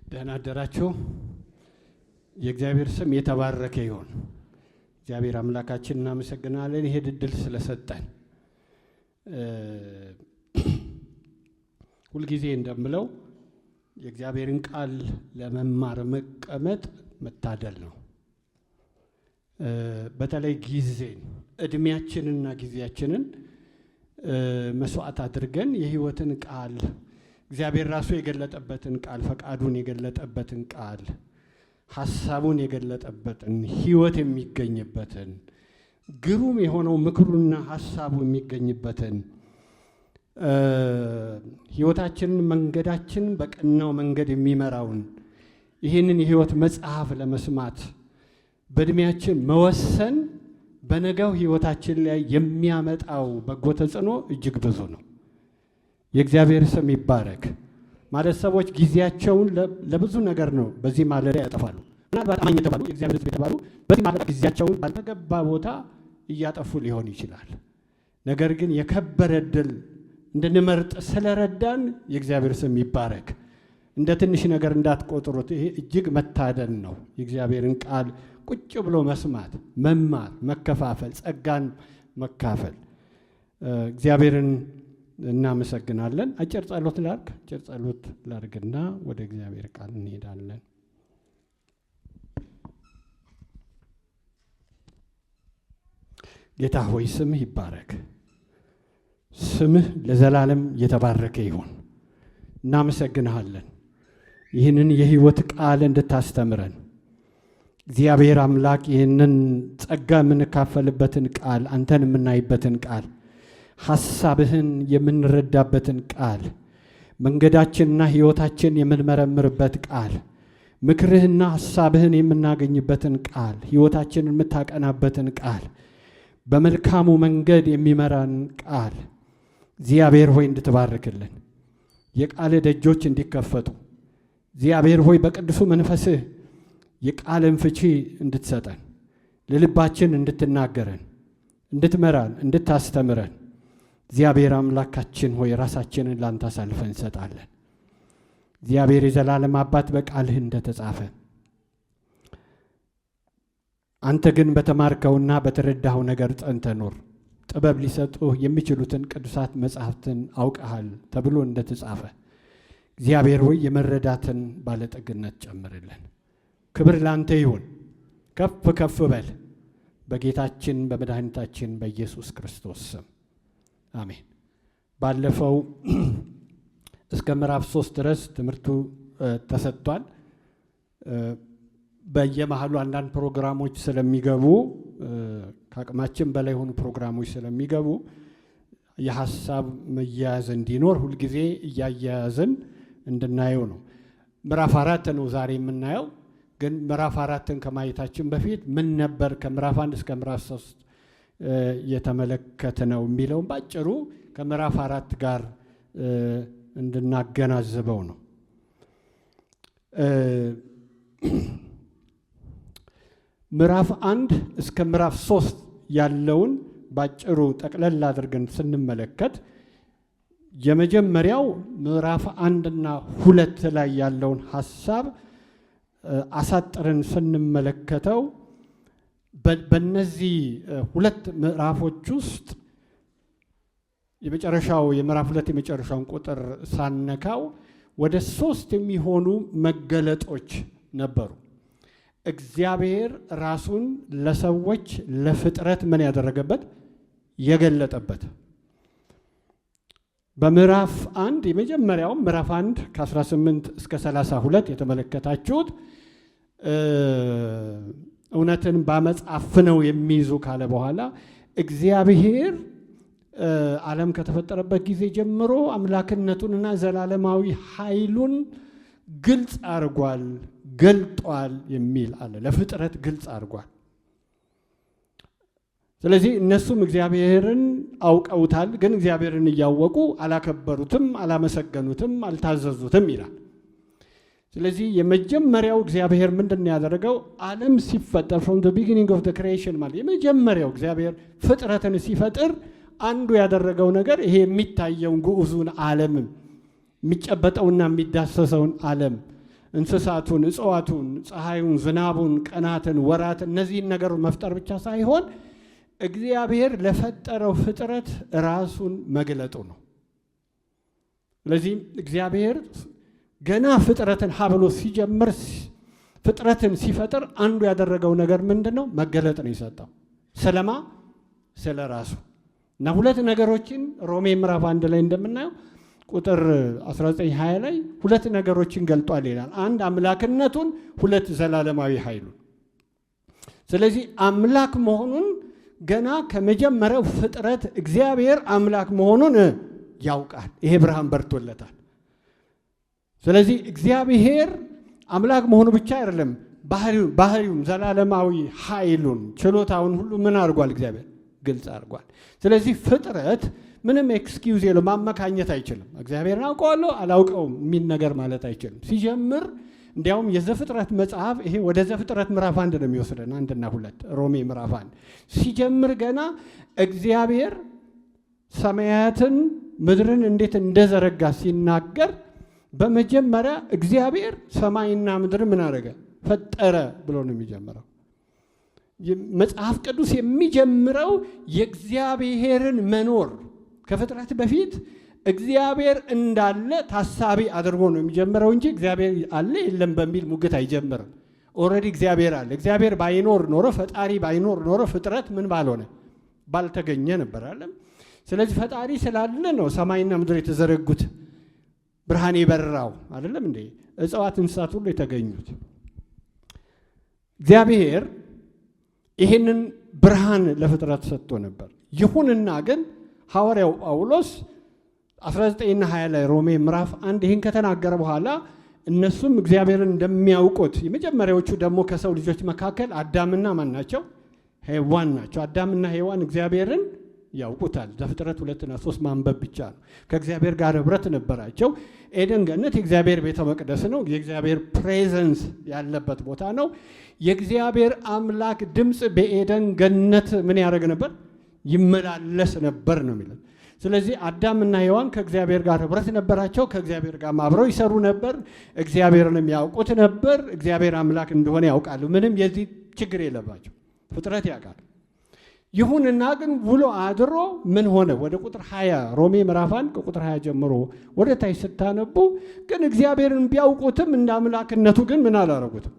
ደህና አደራችሁ። የእግዚአብሔር ስም የተባረከ ይሁን። እግዚአብሔር አምላካችን እናመሰግናለን ይሄ እድል ስለሰጠን። ሁልጊዜ እንደምለው የእግዚአብሔርን ቃል ለመማር መቀመጥ መታደል ነው። በተለይ ጊዜን እድሜያችንንና ጊዜያችንን መስዋዕት አድርገን የህይወትን ቃል እግዚአብሔር ራሱ የገለጠበትን ቃል ፈቃዱን የገለጠበትን ቃል ሐሳቡን የገለጠበትን ህይወት የሚገኝበትን ግሩም የሆነው ምክሩና ሐሳቡ የሚገኝበትን ህይወታችንን መንገዳችንን በቀናው መንገድ የሚመራውን ይህንን የህይወት መጽሐፍ ለመስማት በእድሜያችን መወሰን በነገው ህይወታችን ላይ የሚያመጣው በጎ ተጽዕኖ እጅግ ብዙ ነው። የእግዚአብሔር ስም ይባረክ። ማለት ሰዎች ጊዜያቸውን ለብዙ ነገር ነው በዚህ ማለዳ ያጠፋሉ። ምናልባት አማኝ የተባሉ የእግዚአብሔር ሕዝብ የተባሉ በዚህ ማለዳ ጊዜያቸውን ባልተገባ ቦታ እያጠፉ ሊሆን ይችላል። ነገር ግን የከበረ ዕድል እንድንመርጥ ስለረዳን የእግዚአብሔር ስም ይባረክ። እንደ ትንሽ ነገር እንዳትቆጥሩት፣ ይሄ እጅግ መታደል ነው። የእግዚአብሔርን ቃል ቁጭ ብሎ መስማት፣ መማር፣ መከፋፈል፣ ጸጋን መካፈል። እግዚአብሔርን እናመሰግናለን። አጭር ጸሎት ላድርግና ወደ እግዚአብሔር ቃል እንሄዳለን። ጌታ ሆይ ስምህ ይባረክ። ስምህ ለዘላለም የተባረከ ይሁን። እናመሰግንሃለን ይህንን የህይወት ቃል እንድታስተምረን እግዚአብሔር አምላክ። ይህንን ጸጋ የምንካፈልበትን ቃል፣ አንተን የምናይበትን ቃል፣ ሐሳብህን የምንረዳበትን ቃል፣ መንገዳችንና ህይወታችን የምንመረምርበት ቃል፣ ምክርህና ሐሳብህን የምናገኝበትን ቃል፣ ህይወታችንን የምታቀናበትን ቃል፣ በመልካሙ መንገድ የሚመራን ቃል እግዚአብሔር ሆይ እንድትባርክልን፣ የቃል ደጆች እንዲከፈቱ እግዚአብሔር ሆይ በቅዱሱ መንፈስህ የቃልን ፍቺ እንድትሰጠን፣ ለልባችን እንድትናገረን፣ እንድትመራን፣ እንድታስተምረን እግዚአብሔር አምላካችን ሆይ ራሳችንን ላንተ አሳልፈን እንሰጣለን። እግዚአብሔር የዘላለም አባት በቃልህ እንደተጻፈ አንተ ግን በተማርከውና በተረዳኸው ነገር ጸንተህ ኑር፣ ጥበብ ሊሰጡህ የሚችሉትን ቅዱሳት መጻሕፍትን አውቀሃል ተብሎ እንደተጻፈ እግዚአብሔር ሆይ የመረዳትን ባለጠግነት ጨምርልን። ክብር ላንተ ይሁን። ከፍ ከፍ በል በጌታችን በመድኃኒታችን በኢየሱስ ክርስቶስ ስም አሜን። ባለፈው እስከ ምዕራፍ 3 ድረስ ትምህርቱ ተሰጥቷል። በየመሃሉ አንዳንድ ፕሮግራሞች ስለሚገቡ ከአቅማችን በላይ የሆኑ ፕሮግራሞች ስለሚገቡ የሐሳብ መያያዝ እንዲኖር ሁልጊዜ እያያያዝን እንድናየው ነው። ምዕራፍ 4 ነው ዛሬ የምናየው። ግን ምዕራፍ 4ን ከማየታችን በፊት ምን ነበር ከምዕራፍ 1 እስከ ምዕራፍ 3 የተመለከትነው የሚለውን ባጭሩ ከምዕራፍ 4 ጋር እንድናገናዝበው ነው። ምዕራፍ 1 እስከ ምዕራፍ 3 ያለውን ባጭሩ ጠቅለል አድርገን ስንመለከት የመጀመሪያው ምዕራፍ 1 እና 2 ላይ ያለውን ሐሳብ አሳጥረን ስንመለከተው በእነዚህ ሁለት ምዕራፎች ውስጥ የመጨረሻው የምዕራፍ 2 የመጨረሻውን ቁጥር ሳነካው ወደ 3 የሚሆኑ መገለጦች ነበሩ። እግዚአብሔር ራሱን ለሰዎች ለፍጥረት ምን ያደረገበት የገለጠበት። በምዕራፍ 1 የመጀመሪያው ምዕራፍ 1 ከ18 እስከ 32 የተመለከታችሁት እውነትን በአመፅ አፍነው የሚይዙ ካለ በኋላ እግዚአብሔር ዓለም ከተፈጠረበት ጊዜ ጀምሮ አምላክነቱንና ዘላለማዊ ኃይሉን ግልጽ አድርጓል፣ ገልጧል የሚል አለ። ለፍጥረት ግልጽ አድርጓል። ስለዚህ እነሱም እግዚአብሔርን አውቀውታል፣ ግን እግዚአብሔርን እያወቁ አላከበሩትም፣ አላመሰገኑትም፣ አልታዘዙትም ይላል። ስለዚህ የመጀመሪያው እግዚአብሔር ምንድን ነው ያደረገው? ዓለም ሲፈጠር from the beginning of the creation ማለት የመጀመሪያው እግዚአብሔር ፍጥረትን ሲፈጥር አንዱ ያደረገው ነገር ይሄ የሚታየውን ግዑዙን ዓለም የሚጨበጠውና የሚዳሰሰውን ዓለም እንስሳቱን፣ እጽዋቱን፣ ፀሐዩን፣ ዝናቡን፣ ቀናትን፣ ወራትን እነዚህን ነገሮች መፍጠር ብቻ ሳይሆን እግዚአብሔር ለፈጠረው ፍጥረት ራሱን መግለጡ ነው። ስለዚህ እግዚአብሔር ገና ፍጥረትን ሀብሎ ሲጀምር ፍጥረትን ሲፈጥር አንዱ ያደረገው ነገር ምንድነው? መገለጥ ነው የሰጠው። ስለማ ስለ ራሱ እና ሁለት ነገሮችን ሮሜ ምዕራፍ 1 ላይ እንደምናየው ቁጥር 19-20 ላይ ሁለት ነገሮችን ገልጧል ይላል። አንድ አምላክነቱን፣ ሁለት ዘላለማዊ ኃይሉን። ስለዚህ አምላክ መሆኑን ገና ከመጀመሪያው ፍጥረት እግዚአብሔር አምላክ መሆኑን ያውቃል። ይሄ ብርሃን በርቶለታል። ስለዚህ እግዚአብሔር አምላክ መሆኑ ብቻ አይደለም፣ ባህሪውን ዘላለማዊ ኃይሉን ችሎታውን ሁሉ ምን አድርጓል? እግዚአብሔር ግልጽ አድርጓል። ስለዚህ ፍጥረት ምንም ኤክስኪውዝ የለው፣ ማመካኘት አይችልም። እግዚአብሔርን አውቀዋለሁ አላውቀውም የሚል ነገር ማለት አይችልም። ሲጀምር እንዲያውም የዘፍጥረት መጽሐፍ ይሄ ወደ ዘፍጥረት ምዕራፍ 1 ነው የሚወስደን 1 እና 2 ሮሜ ምዕራፍ 1 ሲጀምር ገና እግዚአብሔር ሰማያትን ምድርን እንዴት እንደዘረጋ ሲናገር በመጀመሪያ እግዚአብሔር ሰማይና ምድር ምን አደረገ? ፈጠረ ብሎ ነው የሚጀምረው። መጽሐፍ ቅዱስ የሚጀምረው የእግዚአብሔርን መኖር ከፍጥረት በፊት እግዚአብሔር እንዳለ ታሳቢ አድርጎ ነው የሚጀምረው እንጂ እግዚአብሔር አለ የለም በሚል ሙግት አይጀምርም። ኦልሬዲ እግዚአብሔር አለ። እግዚአብሔር ባይኖር ኖሮ ፈጣሪ ባይኖር ኖሮ ፍጥረት ምን ባልሆነ ባልተገኘ ነበር አይደል? ስለዚህ ፈጣሪ ስላለ ነው ሰማይና ምድር የተዘረጉት፣ ብርሃን የበራው አይደለም እንዴ? እጽዋት፣ እንስሳት ሁሉ የተገኙት። እግዚአብሔር ይህንን ብርሃን ለፍጥረት ሰጥቶ ነበር። ይሁንና ግን ሐዋርያው ጳውሎስ 19 እና 20 ላይ ሮሜ ምዕራፍ 1 ይህን ከተናገረ በኋላ እነሱም እግዚአብሔርን እንደሚያውቁት የመጀመሪያዎቹ ደግሞ ከሰው ልጆች መካከል አዳምና ማን ናቸው? ሔዋን ናቸው። አዳምና ሔዋን እግዚአብሔርን ያውቁታል። ዘፍጥረት 2 እና 3 ማንበብ ብቻ ነው። ከእግዚአብሔር ጋር ህብረት ነበራቸው። ኤደን ገነት የእግዚአብሔር ቤተ መቅደስ ነው። የእግዚአብሔር ፕሬዘንስ ያለበት ቦታ ነው። የእግዚአብሔር አምላክ ድምፅ በኤደን ገነት ምን ያደርግ ነበር? ይመላለስ ነበር ነው የሚለው። ስለዚህ አዳምና ሔዋን ከእግዚአብሔር ጋር ህብረት ነበራቸው። ከእግዚአብሔር ጋር አብረው ይሰሩ ነበር። እግዚአብሔርንም ያውቁት ነበር። እግዚአብሔር አምላክ እንደሆነ ያውቃሉ። ምንም የዚህ ችግር የለባቸው። ፍጥረት ያውቃል። ይሁንና ግን ውሎ አድሮ ምን ሆነ? ወደ ቁጥር 20 ሮሜ ምዕራፍ 1 ከቁጥር 20 ጀምሮ ወደ ታች ስታነቡ ግን እግዚአብሔርን ቢያውቁትም እንደ አምላክነቱ ግን ምን አላረጉትም?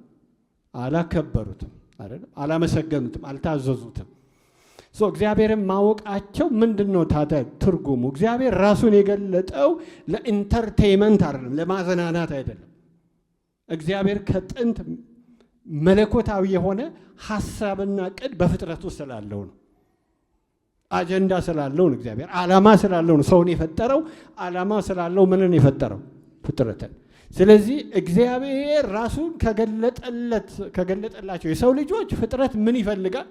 አላከበሩትም፣ አይደለም? አላመሰገኑትም፣ አልታዘዙትም። እግዚአብሔርን ማወቃቸው ምንድነው ታዲያ ትርጉሙ? እግዚአብሔር ራሱን የገለጠው ለኢንተርቴይንመንት አይደለም፣ ለማዘናናት አይደለም። እግዚአብሔር ከጥንት መለኮታዊ የሆነ ሐሳብና ቅድ በፍጥረቱ ስላለው ነው። አጀንዳ ስላለው ነው። እግዚአብሔር ዓላማ ስላለው ነው ሰውን የፈጠረው። ዓላማ ስላለው ምንን የፈጠረው? ፍጥረትን። ስለዚህ እግዚአብሔር ራሱን ከገለጠላቸው የሰው ልጆች ፍጥረት ምን ይፈልጋል?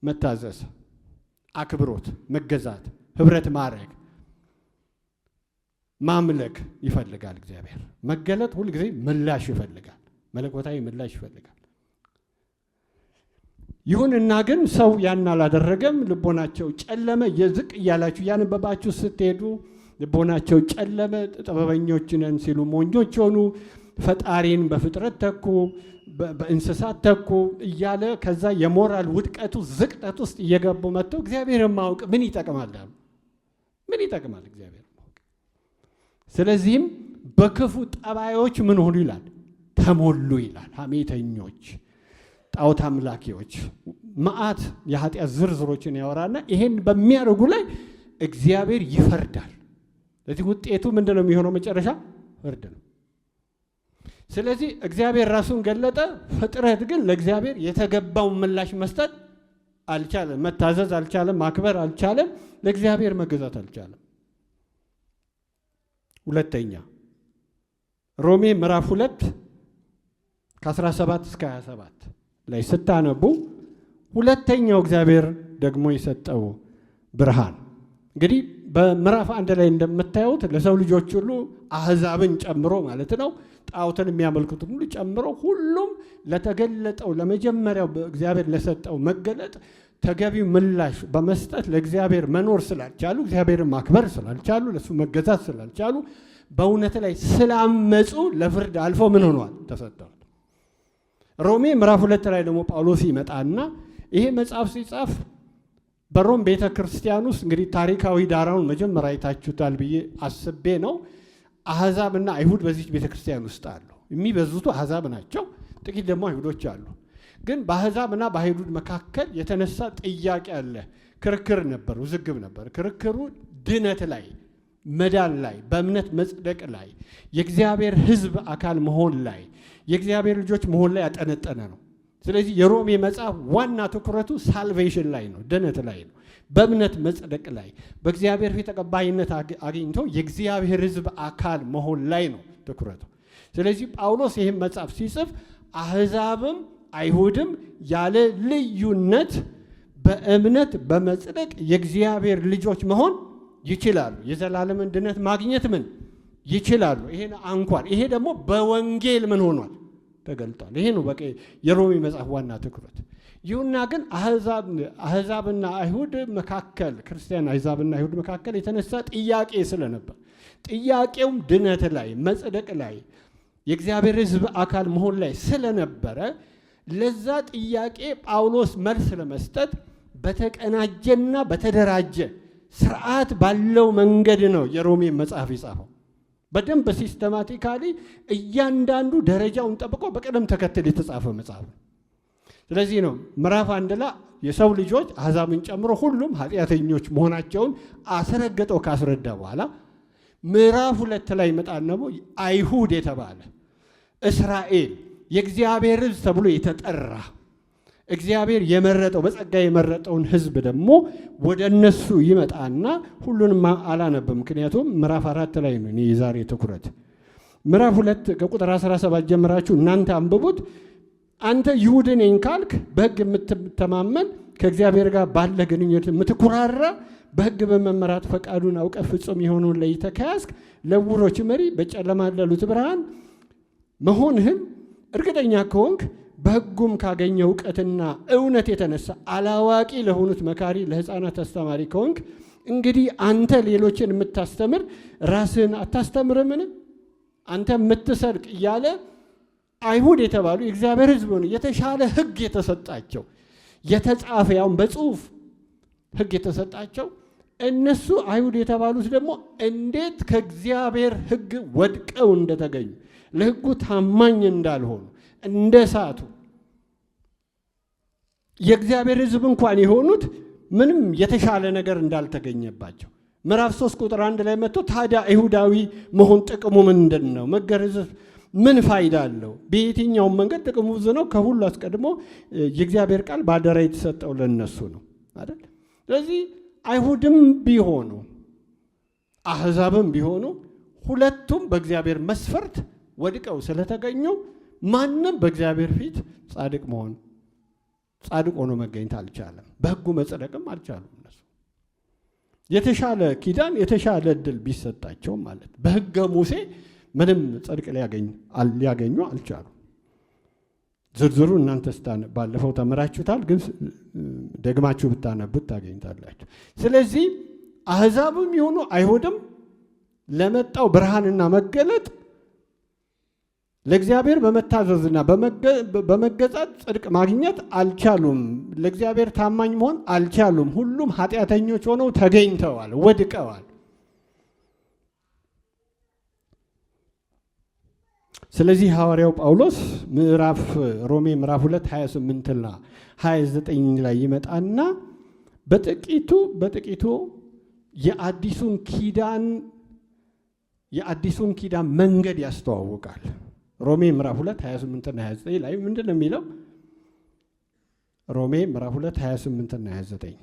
መታዘዝ፣ አክብሮት፣ መገዛት፣ ህብረት ማድረግ፣ ማምለክ ይፈልጋል። እግዚአብሔር መገለጥ ሁል ጊዜ ምላሽ ይፈልጋል። መለኮታዊ ምላሽ ይፈልጋል። ይሁንና ግን ሰው ያን አላደረገም። ልቦናቸው ጨለመ። የዝቅ እያላችሁ ያነበባችሁ ስትሄዱ ልቦናቸው ጨለመ። ጥበበኞች ነን ሲሉ ሞኞች ሆኑ። ፈጣሪን በፍጥረት ተኩ፣ በእንስሳት ተኩ እያለ ከዛ የሞራል ውድቀቱ ዝቅጠት ውስጥ እየገቡ መጥተው እግዚአብሔርን ማወቅ ምን ይጠቅማል? ምን ይጠቅማል እግዚአብሔርን ማወቅ? ስለዚህም በክፉ ጠባዮች ምን ሆኑ ይላል? ተሞሉ ይላል። ሐሜተኞች፣ ጣዖት አምላኪዎች፣ መዓት የኃጢአት ዝርዝሮችን ያወራና ይሄን በሚያደርጉ ላይ እግዚአብሔር ይፈርዳል። ስለዚህ ውጤቱ ምንድን ነው የሚሆነው? መጨረሻ ፍርድ ነው። ስለዚህ እግዚአብሔር ራሱን ገለጠ። ፍጥረት ግን ለእግዚአብሔር የተገባውን ምላሽ መስጠት አልቻለም። መታዘዝ አልቻለም። ማክበር አልቻለም። ለእግዚአብሔር መገዛት አልቻለም። ሁለተኛ ሮሜ ምዕራፍ 2 ከ17 እስከ 27 ላይ ስታነቡ ሁለተኛው እግዚአብሔር ደግሞ የሰጠው ብርሃን እንግዲህ በምዕራፍ 1 ላይ እንደምታዩት ለሰው ልጆች ሁሉ አህዛብን ጨምሮ ማለት ነው ጣዖትን የሚያመልኩትን ሁሉ ጨምሮ ሁሉም ለተገለጠው ለመጀመሪያው እግዚአብሔር ለሰጠው መገለጥ ተገቢው ምላሽ በመስጠት ለእግዚአብሔር መኖር ስላልቻሉ፣ እግዚአብሔርን ማክበር ስላልቻሉ፣ ለሱ መገዛት ስላልቻሉ በእውነት ላይ ስላመፁ ለፍርድ አልፎ ምን ሆኗል? ተሰጥተዋል። ሮሜ ምዕራፍ 2 ላይ ደግሞ ጳውሎስ ይመጣና ይሄ መጽሐፍ ሲጻፍ በሮም ቤተ ክርስቲያን ውስጥ እንግዲህ ታሪካዊ ዳራውን መጀመሪያ አይታችሁታል ብዬ አስቤ ነው። አሕዛብና አይሁድ በዚህ ቤተ ክርስቲያን ውስጥ አሉ። የሚበዙቱ አሕዛብ ናቸው፣ ጥቂት ደግሞ አይሁዶች አሉ። ግን በአሕዛብና በአይሁድ መካከል የተነሳ ጥያቄ አለ። ክርክር ነበር፣ ውዝግብ ነበር። ክርክሩ ድነት ላይ፣ መዳን ላይ፣ በእምነት መጽደቅ ላይ፣ የእግዚአብሔር ሕዝብ አካል መሆን ላይ፣ የእግዚአብሔር ልጆች መሆን ላይ ያጠነጠነ ነው። ስለዚህ የሮሜ መጽሐፍ ዋና ትኩረቱ ሳልቬሽን ላይ ነው፣ ድነት ላይ ነው፣ በእምነት መጽደቅ ላይ፣ በእግዚአብሔር ፊት ተቀባይነት አግኝቶ የእግዚአብሔር ሕዝብ አካል መሆን ላይ ነው ትኩረቱ። ስለዚህ ጳውሎስ ይህን መጽሐፍ ሲጽፍ አሕዛብም አይሁድም ያለ ልዩነት በእምነት በመጽደቅ የእግዚአብሔር ልጆች መሆን ይችላሉ። የዘላለምን ድነት ማግኘት ምን ይችላሉ። ይሄን አንኳር። ይሄ ደግሞ በወንጌል ምን ሆኗል? ተገልጧል። ይሄ ነው በቃ የሮሜ መጽሐፍ ዋና ትኩረት። ይሁንና ግን አሕዛብና አይሁድ መካከል ክርስቲያን አሕዛብና አይሁድ መካከል የተነሳ ጥያቄ ስለነበር ጥያቄውም ድነት ላይ መጽደቅ ላይ የእግዚአብሔር ሕዝብ አካል መሆን ላይ ስለነበረ ለዛ ጥያቄ ጳውሎስ መልስ ለመስጠት በተቀናጀና በተደራጀ ስርዓት ባለው መንገድ ነው የሮሜ መጽሐፍ የጻፈው። በደንብ ሲስተማቲካሊ እያንዳንዱ ደረጃውን ጠብቆ በቅደም ተከተል የተጻፈ መጽሐፍ ነው። ስለዚህ ነው ምዕራፍ 1 ላይ የሰው ልጆች አሕዛብን ጨምሮ ሁሉም ኃጢአተኞች መሆናቸውን አስረግጠው ካስረዳ በኋላ ምዕራፍ 2 ላይ ይመጣል ደግሞ አይሁድ የተባለ እስራኤል የእግዚአብሔር ሕዝብ ተብሎ የተጠራ እግዚአብሔር የመረጠው በጸጋ የመረጠውን ሕዝብ ደግሞ ወደ እነሱ ይመጣና ሁሉንም አላነብም፣ ምክንያቱም ምዕራፍ 4 ላይ ነው የዛሬ ትኩረት። ምዕራፍ 2 ከቁጥር 17 ጀምራችሁ እናንተ አንብቡት። አንተ ይሁድ ነኝ ካልክ በሕግ የምትተማመን ከእግዚአብሔር ጋር ባለ ግንኙነት የምትኩራራ በሕግ በመመራት ፈቃዱን አውቀህ ፍጹም የሆነውን ለይተህ ከያዝክ ለዕውሮች መሪ በጨለማ ላሉት ብርሃን መሆንህን እርግጠኛ ከሆንክ በሕጉም ካገኘ እውቀትና እውነት የተነሳ አላዋቂ ለሆኑት መካሪ ለሕፃናት አስተማሪ ከሆንክ እንግዲህ አንተ ሌሎችን የምታስተምር ራስህን አታስተምርምን? አንተ የምትሰርቅ እያለ አይሁድ የተባሉ የእግዚአብሔር ሕዝብ ሆነ የተሻለ ሕግ የተሰጣቸው የተጻፈ ያውን በጽሁፍ ሕግ የተሰጣቸው እነሱ አይሁድ የተባሉት ደግሞ እንዴት ከእግዚአብሔር ሕግ ወድቀው እንደተገኙ ለሕጉ ታማኝ እንዳልሆኑ እንደሳቱ የእግዚአብሔር ሕዝብ እንኳን የሆኑት ምንም የተሻለ ነገር እንዳልተገኘባቸው ምዕራፍ 3 ቁጥር 1 ላይ መጥቶ ታዲያ አይሁዳዊ መሆን ጥቅሙ ምንድን ነው? መገረዝ ምን ፋይዳ አለው? በየትኛውም መንገድ ጥቅሙ ብዙ ነው። ከሁሉ አስቀድሞ የእግዚአብሔር ቃል ባደራ የተሰጠው ለነሱ ነው አይደል? ስለዚህ አይሁድም ቢሆኑ አሕዛብም ቢሆኑ ሁለቱም በእግዚአብሔር መስፈርት ወድቀው ስለተገኙ ማንም በእግዚአብሔር ፊት ጻድቅ ሆኖ መገኘት አልቻለም። በሕጉ መጽደቅም አልቻሉም። እነሱ የተሻለ ኪዳን የተሻለ እድል ቢሰጣቸው ማለት በሕገ ሙሴ ምንም ጽድቅ ሊያገኙ አልቻሉም። ዝርዝሩ እናንተ ባለፈው ተምራችሁታል፣ ግን ደግማችሁ ብታነቡት ታገኝታላችሁ። ስለዚህ አሕዛብም ይሁኑ አይሁድም ለመጣው ብርሃንና መገለጥ ለእግዚአብሔር በመታዘዝና በመገዛት ጽድቅ ማግኘት አልቻሉም። ለእግዚአብሔር ታማኝ መሆን አልቻሉም። ሁሉም ኃጢአተኞች ሆነው ተገኝተዋል፣ ወድቀዋል። ስለዚህ ሐዋርያው ጳውሎስ ሮሜ ምዕራፍ 2 28ና 29 ላይ ይመጣና በጥቂቱ የአዲሱን ኪዳን መንገድ ያስተዋውቃል። ሮሜ ምዕራፍ 2 28ና 29 ላይ ምንድን ነው የሚለው? ሮሜ ምዕራፍ 2 28ና 29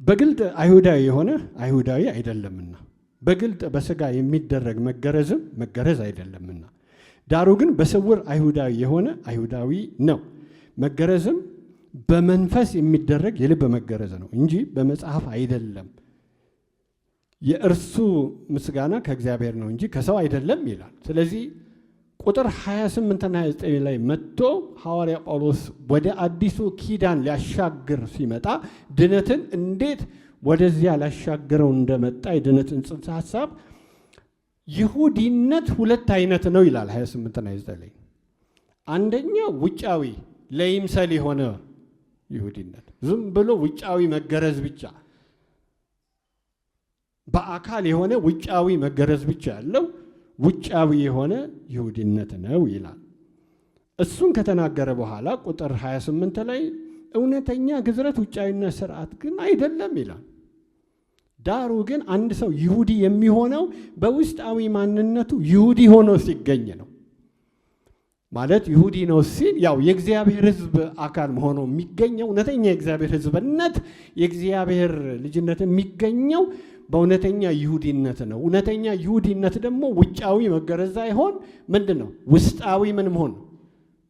በግልጥ አይሁዳዊ የሆነ አይሁዳዊ አይደለምና በግልጥ በሥጋ የሚደረግ መገረዝ አይደለምና ዳሩ ግን በስውር አይሁዳዊ የሆነ አይሁዳዊ ነው። መገረዝም በመንፈስ የሚደረግ የልብ መገረዝ ነው እንጂ በመጽሐፍ አይደለም። የእርሱ ምስጋና ከእግዚአብሔር ነው እንጂ ከሰው አይደለም ይላል። ስለዚህ ቁጥር 28ና 29 ላይ መጥቶ ሐዋርያ ጳውሎስ ወደ አዲሱ ኪዳን ሊያሻግር ሲመጣ ድነትን እንዴት ወደዚያ ላሻገረው እንደመጣ የድነትን ጽንሰ ሐሳብ ይሁዲነት ሁለት አይነት ነው ይላል 28ና 29 አንደኛው ውጫዊ ለይምሰል የሆነ ይሁዲነት ዝም ብሎ ውጫዊ መገረዝ ብቻ በአካል የሆነ ውጫዊ መገረዝ ብቻ ያለው ውጫዊ የሆነ ይሁዲነት ነው ይላል። እሱን ከተናገረ በኋላ ቁጥር 28 ላይ እውነተኛ ግዝረት ውጫዊና ስርዓት ግን አይደለም ይላል። ዳሩ ግን አንድ ሰው ይሁዲ የሚሆነው በውስጣዊ ማንነቱ ይሁዲ ሆኖ ሲገኝ ነው። ማለት ይሁዲ ነው ሲል ያው የእግዚአብሔር ሕዝብ አካል ሆኖ የሚገኘው እውነተኛ የእግዚአብሔር ሕዝብነት የእግዚአብሔር ልጅነት የሚገኘው በእውነተኛ ይሁዲነት ነው። እውነተኛ ይሁዲነት ደግሞ ውጫዊ መገረዝ ሳይሆን ምንድነው? ውስጣዊ ምን መሆን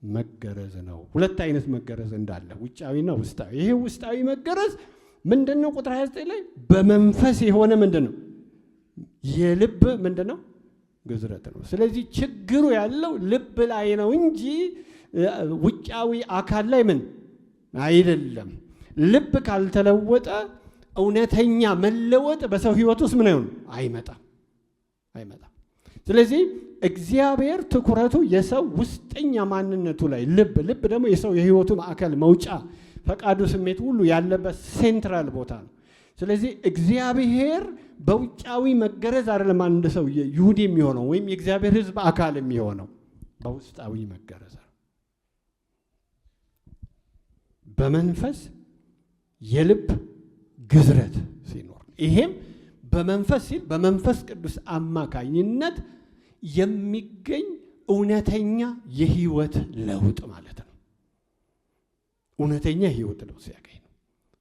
መገረዝ ነው። ሁለት አይነት መገረዝ እንዳለ ውጫዊና ውስጣዊ። ይሄ ውስጣዊ መገረዝ ምንድነው? ቁጥር 29 ላይ በመንፈስ የሆነ ምንድነው? የልብ ምንድነው? ግዝረት ነው። ስለዚህ ችግሩ ያለው ልብ ላይ ነው እንጂ ውጫዊ አካል ላይ ምን አይደለም። ልብ ካልተለወጠ እውነተኛ መለወጥ በሰው ህይወት ውስጥ ምን አይሆን አይመጣም። ስለዚህ እግዚአብሔር ትኩረቱ የሰው ውስጠኛ ማንነቱ ላይ ልብ ደግሞ የሰው የህይወቱ ማዕከል መውጫ ፈቃዱ ስሜት ሁሉ ያለበት ሴንትራል ቦታ ነው። ስለዚህ እግዚአብሔር በውጫዊ መገረዝ አይደለም አንድ ሰው ይሁዲ የሚሆነው ወይም የእግዚአብሔር ህዝብ አካል የሚሆነው በውስጣዊ መገረዝ ነው። በመንፈስ የልብ ግዝረት ሲኖር ይሄም በመንፈስ ሲል በመንፈስ ቅዱስ አማካኝነት የሚገኝ እውነተኛ የህይወት ለውጥ ማለት ነው። እውነተኛ ህይወት ነው ሲያገኝ ነው።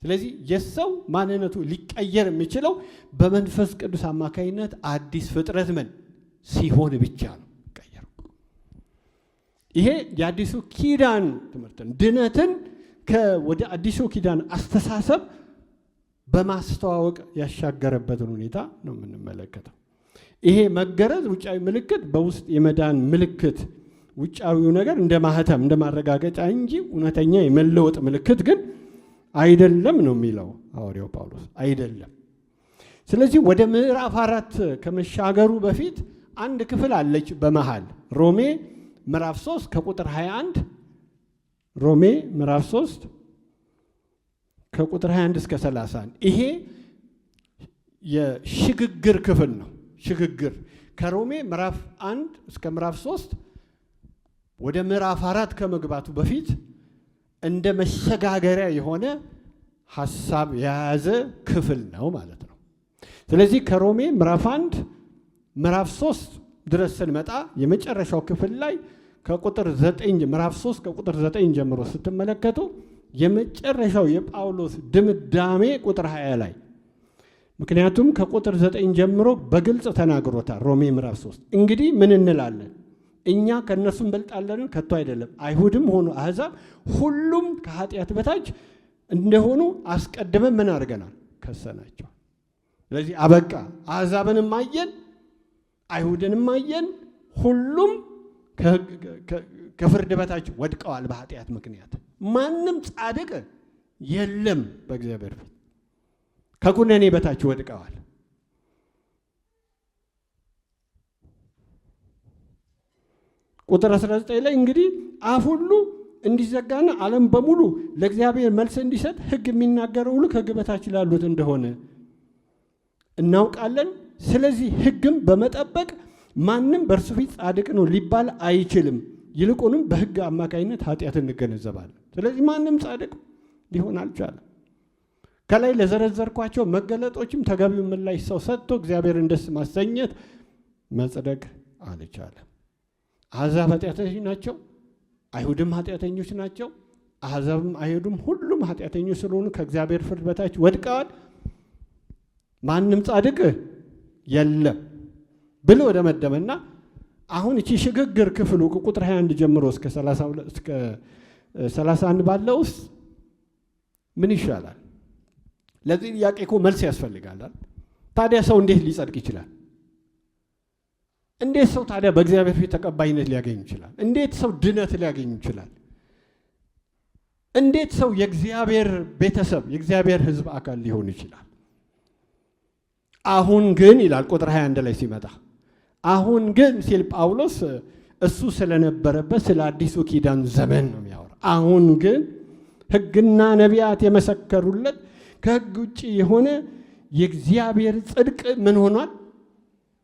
ስለዚህ የሰው ማንነቱ ሊቀየር የሚችለው በመንፈስ ቅዱስ አማካኝነት አዲስ ፍጥረት ምን ሲሆን ብቻ ነው ቀየረው። ይሄ የአዲሱ ኪዳን ትምህርትን ድነትን ወደ አዲሱ ኪዳን አስተሳሰብ በማስተዋወቅ ያሻገረበትን ሁኔታ ነው የምንመለከተው። ይሄ መገረዝ ውጫዊ ምልክት በውስጥ የመዳን ምልክት ውጫዊው ነገር እንደ ማህተም እንደ ማረጋገጫ እንጂ እውነተኛ የመለወጥ ምልክት ግን አይደለም ነው የሚለው ሐዋርያው ጳውሎስ አይደለም። ስለዚህ ወደ ምዕራፍ 4 ከመሻገሩ በፊት አንድ ክፍል አለች በመሃል ሮሜ ምዕራፍ 3 ከቁጥር 21 ሮሜ ምዕራፍ 3 ከቁጥር 21 እስከ 31 ይሄ የሽግግር ክፍል ነው። ሽግግር ከሮሜ ምዕራፍ 1 እስከ ምዕራፍ 3 ወደ ምዕራፍ 4 ከመግባቱ በፊት እንደ መሸጋገሪያ የሆነ ሐሳብ የያዘ ክፍል ነው ማለት ነው። ስለዚህ ከሮሜ ምዕራፍ 1 ምዕራፍ 3 ድረስ ስንመጣ የመጨረሻው ክፍል ላይ ከቁጥር 9 ምዕራፍ 3 ከቁጥር 9 ጀምሮ ስትመለከቱ የመጨረሻው የጳውሎስ ድምዳሜ ቁጥር 20 ላይ ምክንያቱም ከቁጥር 9 ጀምሮ በግልጽ ተናግሮታል። ሮሜ ምዕራፍ 3 እንግዲህ ምን እንላለን? እኛ ከነሱ እንበልጣለን? ከቶ አይደለም። አይሁድም ሆኑ አሕዛብ ሁሉም ከኃጢአት በታች እንደሆኑ አስቀድመን ምን አድርገናል? ከሰናቸው። ስለዚህ አበቃ። አሕዛብንም አየን፣ አይሁድንም አየን፣ ሁሉም ከፍርድ በታች ወድቀዋል በኃጢአት ምክንያት። ማንም ጻድቅ የለም በእግዚአብሔር ፊት ከኩነኔ በታች ወድቀዋል። ቁጥር 19 ላይ እንግዲህ አፍ ሁሉ እንዲዘጋና ዓለም በሙሉ ለእግዚአብሔር መልስ እንዲሰጥ ሕግ የሚናገረው ሁሉ ከሕግ በታች ላሉት እንደሆነ እናውቃለን። ስለዚህ ሕግም በመጠበቅ ማንም በእርሱ ፊት ጻድቅ ነው ሊባል አይችልም። ይልቁንም በሕግ አማካኝነት ኃጢአት እንገነዘባለን። ስለዚህ ማንም ጻድቅ ሊሆን አልቻለም። ከላይ ለዘረዘርኳቸው መገለጦችም ተገቢው ምላሽ ሰው ሰጥቶ እግዚአብሔርን ደስ ማሰኘት መጽደቅ አልቻለም። አሕዛብ ኃጢአተኞች ናቸው፣ አይሁድም ኃጢአተኞች ናቸው። አሕዛብም አይሁድም ሁሉም ኃጢአተኞች ስለሆኑ ከእግዚአብሔር ፍርድ በታች ወድቀዋል። ማንም ጻድቅ የለም ብሎ ወደ መደመና አሁን እቺ ሽግግር ክፍሉ ቁጥር 21 ጀምሮ እስከ 31 ባለው ውስጥ ምን ይሻላል? ለዚህ ጥያቄ እኮ መልስ ያስፈልጋል። ታዲያ ሰው እንዴት ሊጸድቅ ይችላል? እንዴት ሰው ታዲያ በእግዚአብሔር ፊት ተቀባይነት ሊያገኝ ይችላል? እንዴት ሰው ድነት ሊያገኝ ይችላል? እንዴት ሰው የእግዚአብሔር ቤተሰብ የእግዚአብሔር ሕዝብ አካል ሊሆን ይችላል? አሁን ግን ይላል ቁጥር 21 ላይ ሲመጣ አሁን ግን ሲል ጳውሎስ እሱ ስለነበረበት ስለ አዲሱ ኪዳን ዘመን ነው የሚያወራ። አሁን ግን ሕግና ነቢያት የመሰከሩለት ከሕግ ውጭ የሆነ የእግዚአብሔር ጽድቅ ምን ሆኗል?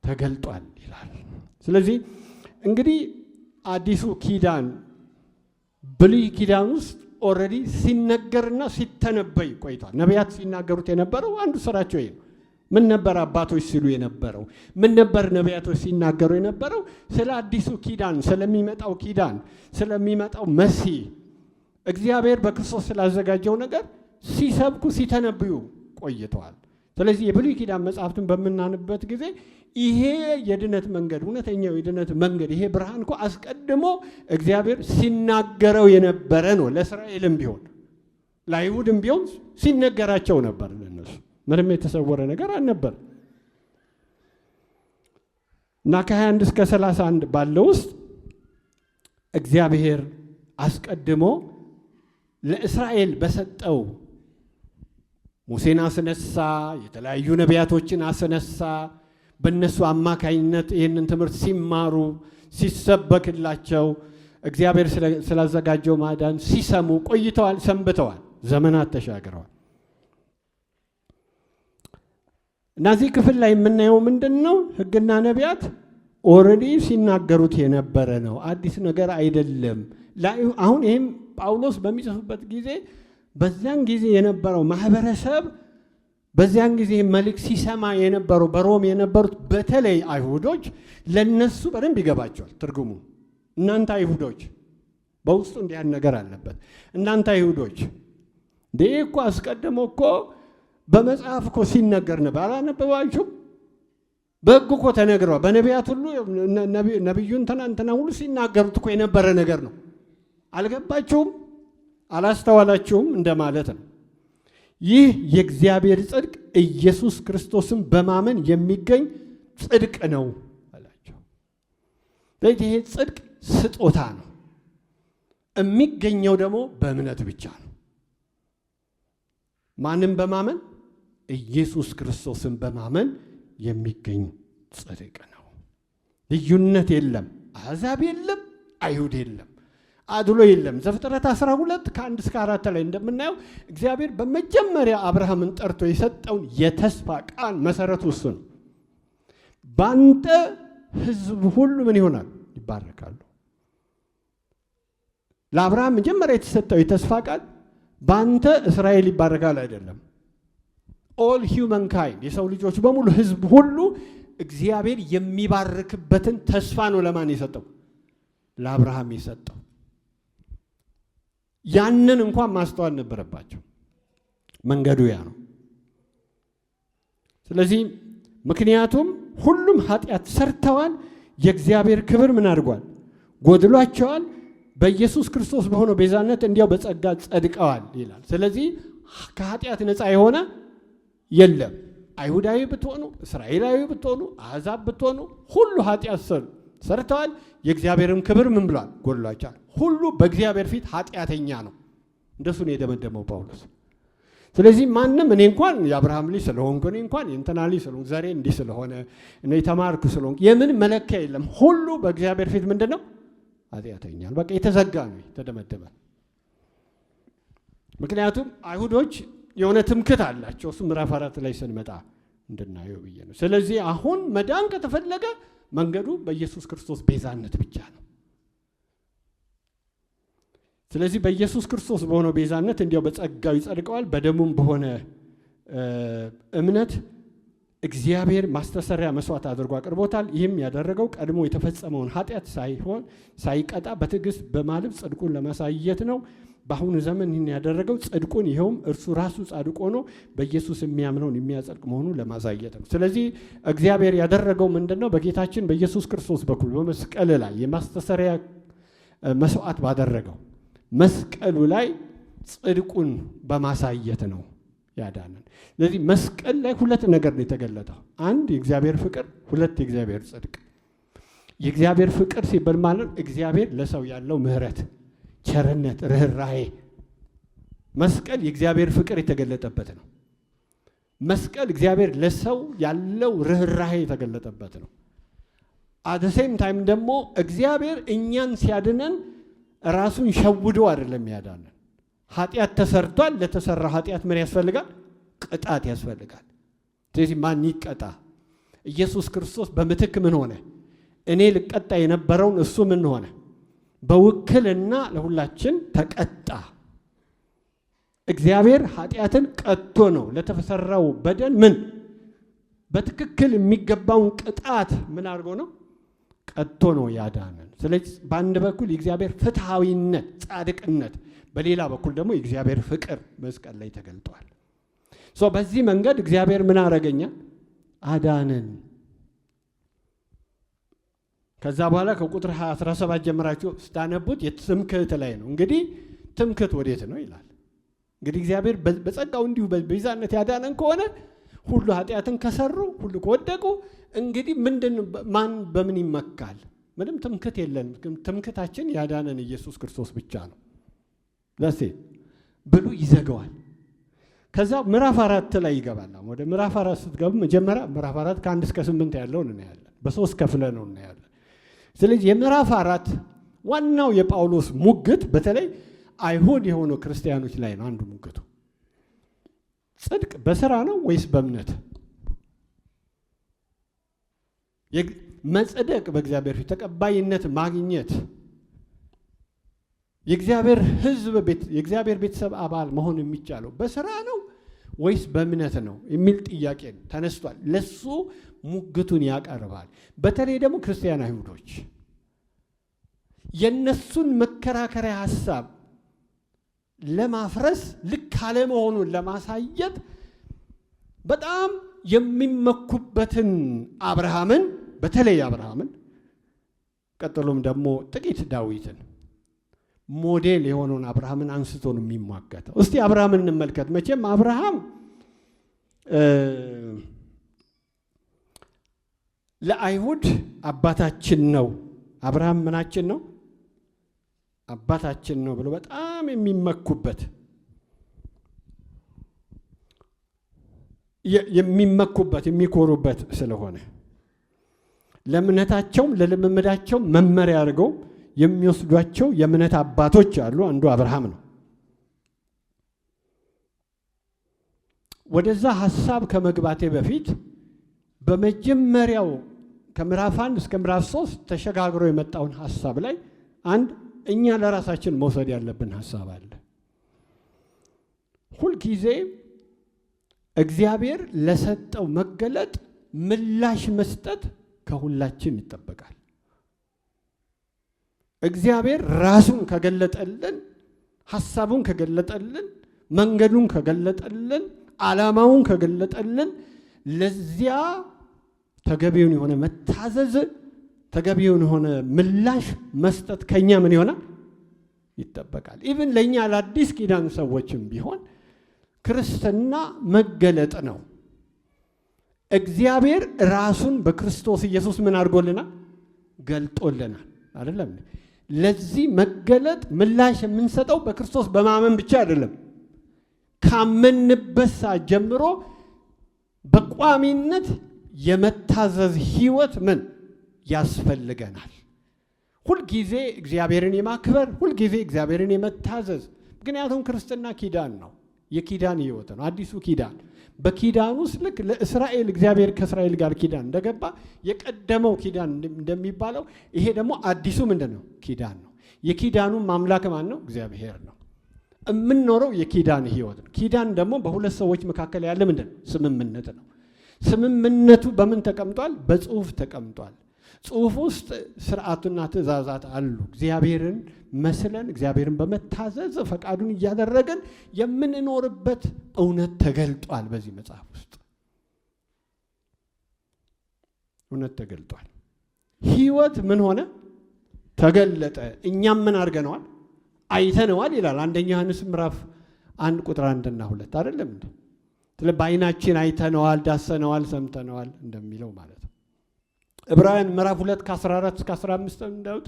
ተገልጧል ይላል። ስለዚህ እንግዲህ አዲሱ ኪዳን ብሉይ ኪዳን ውስጥ ኦልሬዲ ሲነገርና ሲተነበይ ቆይቷል። ነቢያት ሲናገሩት የነበረው አንዱ ስራቸው ይሄ ነው። ምን ነበር አባቶች ሲሉ የነበረው? ምን ነበር ነቢያቶች ሲናገሩ የነበረው? ስለ አዲሱ ኪዳን፣ ስለሚመጣው ኪዳን፣ ስለሚመጣው መሲህ እግዚአብሔር በክርስቶስ ስላዘጋጀው ነገር ሲሰብኩ ሲተነብዩ ቆይተዋል። ስለዚህ የብሉይ ኪዳን መጽሐፍትን በምናንበት ጊዜ ይሄ የድነት መንገድ፣ እውነተኛው የድነት መንገድ፣ ይሄ ብርሃን እኮ አስቀድሞ እግዚአብሔር ሲናገረው የነበረ ነው። ለእስራኤልም ቢሆን ለአይሁድም ቢሆን ሲነገራቸው ነበር። ለነሱ ምንም የተሰወረ ነገር አልነበር እና ከ21 እስከ 31 ባለው ውስጥ እግዚአብሔር አስቀድሞ ለእስራኤል በሰጠው ሙሴን አስነሳ፣ የተለያዩ ነቢያቶችን አስነሳ። በእነሱ አማካኝነት ይህንን ትምህርት ሲማሩ ሲሰበክላቸው እግዚአብሔር ስላዘጋጀው ማዳን ሲሰሙ ቆይተዋል፣ ሰንብተዋል፣ ዘመናት ተሻግረዋል። እና እዚህ ክፍል ላይ የምናየው ምንድን ነው? ሕግና ነቢያት ኦልሬዲ ሲናገሩት የነበረ ነው፣ አዲስ ነገር አይደለም። አሁን ይህም ጳውሎስ በሚጽፍበት ጊዜ በዚያን ጊዜ የነበረው ማህበረሰብ በዚያን ጊዜ መልእክት ሲሰማ የነበረው በሮም የነበሩት በተለይ አይሁዶች ለነሱ በደንብ ይገባቸዋል ትርጉሙ። እናንተ አይሁዶች በውስጡ እንዲህ ያለ ነገር አለበት። እናንተ አይሁዶች እንዴ እኮ አስቀድሞ እኮ በመጽሐፍ እኮ ሲነገር ነበር፣ አላነበባችሁም? በሕግ እኮ ተነግረዋል፣ በነቢያት ሁሉ ነቢዩን እንትና ሁሉ ሲናገሩት እኮ የነበረ ነገር ነው። አልገባችሁም? አላስተዋላችሁም እንደማለት ነው። ይህ የእግዚአብሔር ጽድቅ ኢየሱስ ክርስቶስን በማመን የሚገኝ ጽድቅ ነው አላቸው። ይሄ ጽድቅ ስጦታ ነው፣ የሚገኘው ደግሞ በእምነት ብቻ ነው። ማንም በማመን ኢየሱስ ክርስቶስን በማመን የሚገኝ ጽድቅ ነው። ልዩነት የለም፣ አሕዛብ የለም፣ አይሁድ የለም፣ አድሎ የለም። ዘፍጥረት 12 ከ1 እስከ 4 ላይ እንደምናየው እግዚአብሔር በመጀመሪያ አብርሃምን ጠርቶ የሰጠውን የተስፋ ቃል መሰረቱ እሱ ነው። ባንተ ሕዝብ ሁሉ ምን ይሆናል? ይባረካሉ። ለአብርሃም መጀመሪያ የተሰጠው የተስፋ ቃል ባንተ እስራኤል ይባረካል አይደለም። ኦል ሂውመን ካይንድ የሰው ልጆች በሙሉ ሕዝብ ሁሉ እግዚአብሔር የሚባርክበትን ተስፋ ነው ለማን የሰጠው? ለአብርሃም የሰጠው። ያንን እንኳን ማስተዋል ነበረባቸው። መንገዱ ያ ነው። ስለዚህ ምክንያቱም ሁሉም ኃጢአት ሰርተዋል፣ የእግዚአብሔር ክብር ምን አድርጓል? ጎድሏቸዋል። በኢየሱስ ክርስቶስ በሆነው ቤዛነት እንዲያው በጸጋ ጸድቀዋል ይላል። ስለዚህ ከኃጢአት ነፃ የሆነ የለም። አይሁዳዊ ብትሆኑ፣ እስራኤላዊ ብትሆኑ፣ አሕዛብ ብትሆኑ ሁሉ ኃጢአት ሰርተዋል፣ የእግዚአብሔርም ክብር ምን ብሏል? ጎድሏቸዋል። ሁሉ በእግዚአብሔር ፊት ኃጢአተኛ ነው። እንደሱ ነው የደመደመው ጳውሎስ። ስለዚህ ማንም እኔ እንኳን የአብርሃም ልጅ ስለሆንኩ፣ እኔ እንኳን የእንትና ልጅ ስለሆንኩ፣ ዘሬ እንዲህ ስለሆነ፣ እኔ የተማርኩ ስለሆንኩ የምን መለኪያ የለም። ሁሉ በእግዚአብሔር ፊት ምንድን ነው? ኃጢአተኛ። በቃ የተዘጋ ነው፣ የተደመደመ። ምክንያቱም አይሁዶች የሆነ ትምክት አላቸው። እሱ ምዕራፍ 4 ላይ ስንመጣ እንድናየው ብዬ ነው። ስለዚህ አሁን መዳን ከተፈለገ መንገዱ በኢየሱስ ክርስቶስ ቤዛነት ብቻ ነው። ስለዚህ በኢየሱስ ክርስቶስ በሆነው ቤዛነት እንዲያው በጸጋው ይጸድቀዋል። በደሙም በሆነ እምነት እግዚአብሔር ማስተሰሪያ መስዋዕት አድርጎ አቅርቦታል። ይህም ያደረገው ቀድሞ የተፈጸመውን ኃጢአት ሳይቀጣ በትዕግስት በማለፍ ጽድቁን ለማሳየት ነው። በአሁኑ ዘመን ይህን ያደረገው ጽድቁን፣ ይኸውም እርሱ ራሱ ጻድቅ ሆኖ በኢየሱስ የሚያምነውን የሚያጸድቅ መሆኑን ለማሳየት ነው። ስለዚህ እግዚአብሔር ያደረገው ምንድን ነው? በጌታችን በኢየሱስ ክርስቶስ በኩል በመስቀል ላይ የማስተሰሪያ መስዋዕት ባደረገው መስቀሉ ላይ ጽድቁን በማሳየት ነው ያዳነን። ስለዚህ መስቀል ላይ ሁለት ነገር ነው የተገለጠው። አንድ የእግዚአብሔር ፍቅር፣ ሁለት የእግዚአብሔር ጽድቅ። የእግዚአብሔር ፍቅር ሲባል ማለት እግዚአብሔር ለሰው ያለው ምሕረት፣ ቸርነት፣ ርኅራኄ። መስቀል የእግዚአብሔር ፍቅር የተገለጠበት ነው። መስቀል እግዚአብሔር ለሰው ያለው ርህራሄ የተገለጠበት ነው። አት ሴም ታይም ደግሞ እግዚአብሔር እኛን ሲያድነን ራሱን ሸውዶ አይደለም ያዳነን። ኃጢአት ተሰርቷል። ለተሰራ ኃጢአት ምን ያስፈልጋል? ቅጣት ያስፈልጋል። ስለዚህ ማን ይቀጣ? ኢየሱስ ክርስቶስ በምትክ ምን ሆነ? እኔ ልቀጣ የነበረውን እሱ ምን ሆነ? በውክልና ለሁላችን ተቀጣ። እግዚአብሔር ኃጢአትን ቀጥቶ ነው ለተሰራው በደል ምን በትክክል የሚገባውን ቅጣት ምን አድርጎ ነው? ቀጥቶ ነው ያዳነን። ስለዚህ በአንድ በኩል የእግዚአብሔር ፍትሐዊነት፣ ጻድቅነት፣ በሌላ በኩል ደግሞ የእግዚአብሔር ፍቅር መስቀል ላይ ተገልጧል። በዚህ መንገድ እግዚአብሔር ምን አረገኛ? አዳነን። ከዛ በኋላ ከቁጥር 17 ጀምራችሁ ስታነቡት የትምክህት ላይ ነው። እንግዲህ ትምክህት ወዴት ነው ይላል። እንግዲህ እግዚአብሔር በጸጋው እንዲሁ በቤዛነት ያዳነን ከሆነ ሁሉ ኃጢአትን ከሰሩ ሁሉ ከወደቁ እንግዲህ ምንድን ማን በምን ይመካል? ምንም ትምክህት የለንም። ትምክህታችን ያዳነን ኢየሱስ ክርስቶስ ብቻ ነው። ለሴ ብሉ ይዘጋዋል። ከዛ ምዕራፍ 4 ላይ ይገባል። ወደ ምዕራፍ 4 ስትገቡ መጀመሪያ ምዕራፍ 4 ከ1 እስከ 8 ያለውን እናያለን። በሶስት ከፍለ ነው እናያለን። ስለዚህ የምዕራፍ 4 ዋናው የጳውሎስ ሙግት በተለይ አይሁድ የሆኑ ክርስቲያኖች ላይ ነው። አንዱ ሙግቱ ጽድቅ በሥራ ነው ወይስ በእምነት? መጽደቅ በእግዚአብሔር ፊት ተቀባይነት ማግኘት የእግዚአብሔር ሕዝብ የእግዚአብሔር ቤተሰብ አባል መሆን የሚቻለው በሥራ ነው ወይስ በእምነት ነው የሚል ጥያቄ ተነስቷል። ለሱ ሙግቱን ያቀርባል። በተለይ ደግሞ ክርስቲያን አይሁዶች የነሱን መከራከሪያ ሐሳብ ለማፍረስ ልክ አለመሆኑን ለማሳየት በጣም የሚመኩበትን አብርሃምን በተለይ አብርሃምን ቀጥሎም ደግሞ ጥቂት ዳዊትን ሞዴል የሆነውን አብርሃምን አንስቶ ነው የሚሟገተው። እስቲ አብርሃምን እንመልከት። መቼም አብርሃም ለአይሁድ አባታችን ነው። አብርሃም ምናችን ነው? አባታችን ነው ብሎ በጣም የሚመኩበት የሚኮሩበት ስለሆነ ለእምነታቸውም ለልምምዳቸው መመሪያ አድርገው የሚወስዷቸው የእምነት አባቶች አሉ። አንዱ አብርሃም ነው። ወደዛ ሐሳብ ከመግባቴ በፊት በመጀመሪያው ከምዕራፍ 1 እስከ ምዕራፍ 3 ተሸጋግሮ የመጣውን ሐሳብ ላይ አንድ እኛ ለራሳችን መውሰድ ያለብን ሐሳብ አለ። ሁልጊዜ እግዚአብሔር ለሰጠው መገለጥ ምላሽ መስጠት ከሁላችን ይጠበቃል። እግዚአብሔር ራሱን ከገለጠልን፣ ሐሳቡን ከገለጠልን፣ መንገዱን ከገለጠልን፣ ዓላማውን ከገለጠልን ለዚያ ተገቢውን የሆነ መታዘዝ፣ ተገቢውን የሆነ ምላሽ መስጠት ከኛ ምን ይሆናል? ይጠበቃል። ኢቭን ለኛ ለአዲስ ኪዳን ሰዎችም ቢሆን ክርስትና መገለጥ ነው። እግዚአብሔር ራሱን በክርስቶስ ኢየሱስ ምን አድርጎልናል? ገልጦልናል። አይደለም? ለዚህ መገለጥ ምላሽ የምንሰጠው በክርስቶስ በማመን ብቻ አይደለም። ካመንበት ሰዓት ጀምሮ በቋሚነት የመታዘዝ ህይወት ምን ያስፈልገናል? ሁልጊዜ እግዚአብሔርን የማክበር፣ ሁልጊዜ እግዚአብሔርን የመታዘዝ። ምክንያቱም ክርስትና ኪዳን ነው፣ የኪዳን ህይወት ነው። አዲሱ ኪዳን በኪዳን ውስጥ ልክ ለእስራኤል እግዚአብሔር ከእስራኤል ጋር ኪዳን እንደገባ የቀደመው ኪዳን እንደሚባለው ይሄ ደግሞ አዲሱ ምንድን ነው? ኪዳን ነው። የኪዳኑ አምላክ ማን ነው? እግዚአብሔር ነው። የምንኖረው የኪዳን ህይወት ነው። ኪዳን ደግሞ በሁለት ሰዎች መካከል ያለ ምንድን ነው? ስምምነት ነው። ስምምነቱ በምን ተቀምጧል? በጽሁፍ ተቀምጧል። ጽሁፍ ውስጥ ስርዓቱና ትእዛዛት አሉ። እግዚአብሔርን መስለን እግዚአብሔርን በመታዘዝ ፈቃዱን እያደረገን የምንኖርበት እውነት ተገልጧል። በዚህ መጽሐፍ ውስጥ እውነት ተገልጧል። ህይወት ምን ሆነ? ተገለጠ። እኛም ምን አድርገነዋል? አይተነዋል ይላል አንደኛ ዮሐንስ ምዕራፍ 1 ቁጥር 1 እና 2 አይደለም እንዴ? ስለ በዓይናችን አይተነዋል፣ ዳሰነዋል፣ ሰምተነዋል እንደሚለው ማለት ነው። ዕብራውያን ምዕራፍ 2 ከ14 እስከ 15 እንደውት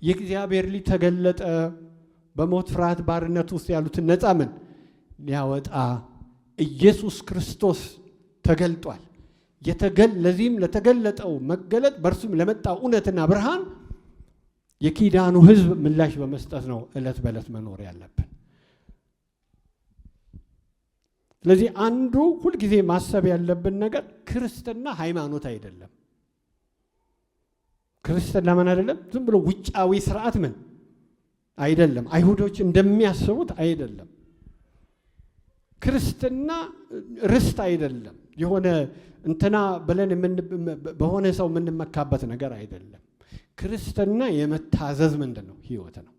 የእግዚአብሔር ልጅ ተገለጠ፣ በሞት ፍርሃት ባርነት ውስጥ ያሉትን ነፃ ምን ሊያወጣ ኢየሱስ ክርስቶስ ተገልጧል። ለዚህም ለተገለጠው መገለጥ በእርሱም ለመጣው እውነትና ብርሃን የኪዳኑ ሕዝብ ምላሽ በመስጠት ነው ዕለት በዕለት መኖር ያለብን። ስለዚህ አንዱ ሁልጊዜ ማሰብ ያለብን ነገር ክርስትና ሃይማኖት አይደለም። ክርስትና ምን አይደለም? ዝም ብሎ ውጫዊ ስርዓት ምን አይደለም። አይሁዶች እንደሚያስቡት አይደለም። ክርስትና ርስት አይደለም። የሆነ እንትና ብለን በሆነ ሰው የምንመካበት ነገር አይደለም። ክርስትና የመታዘዝ ምንድን ነው? ህይወት ነው።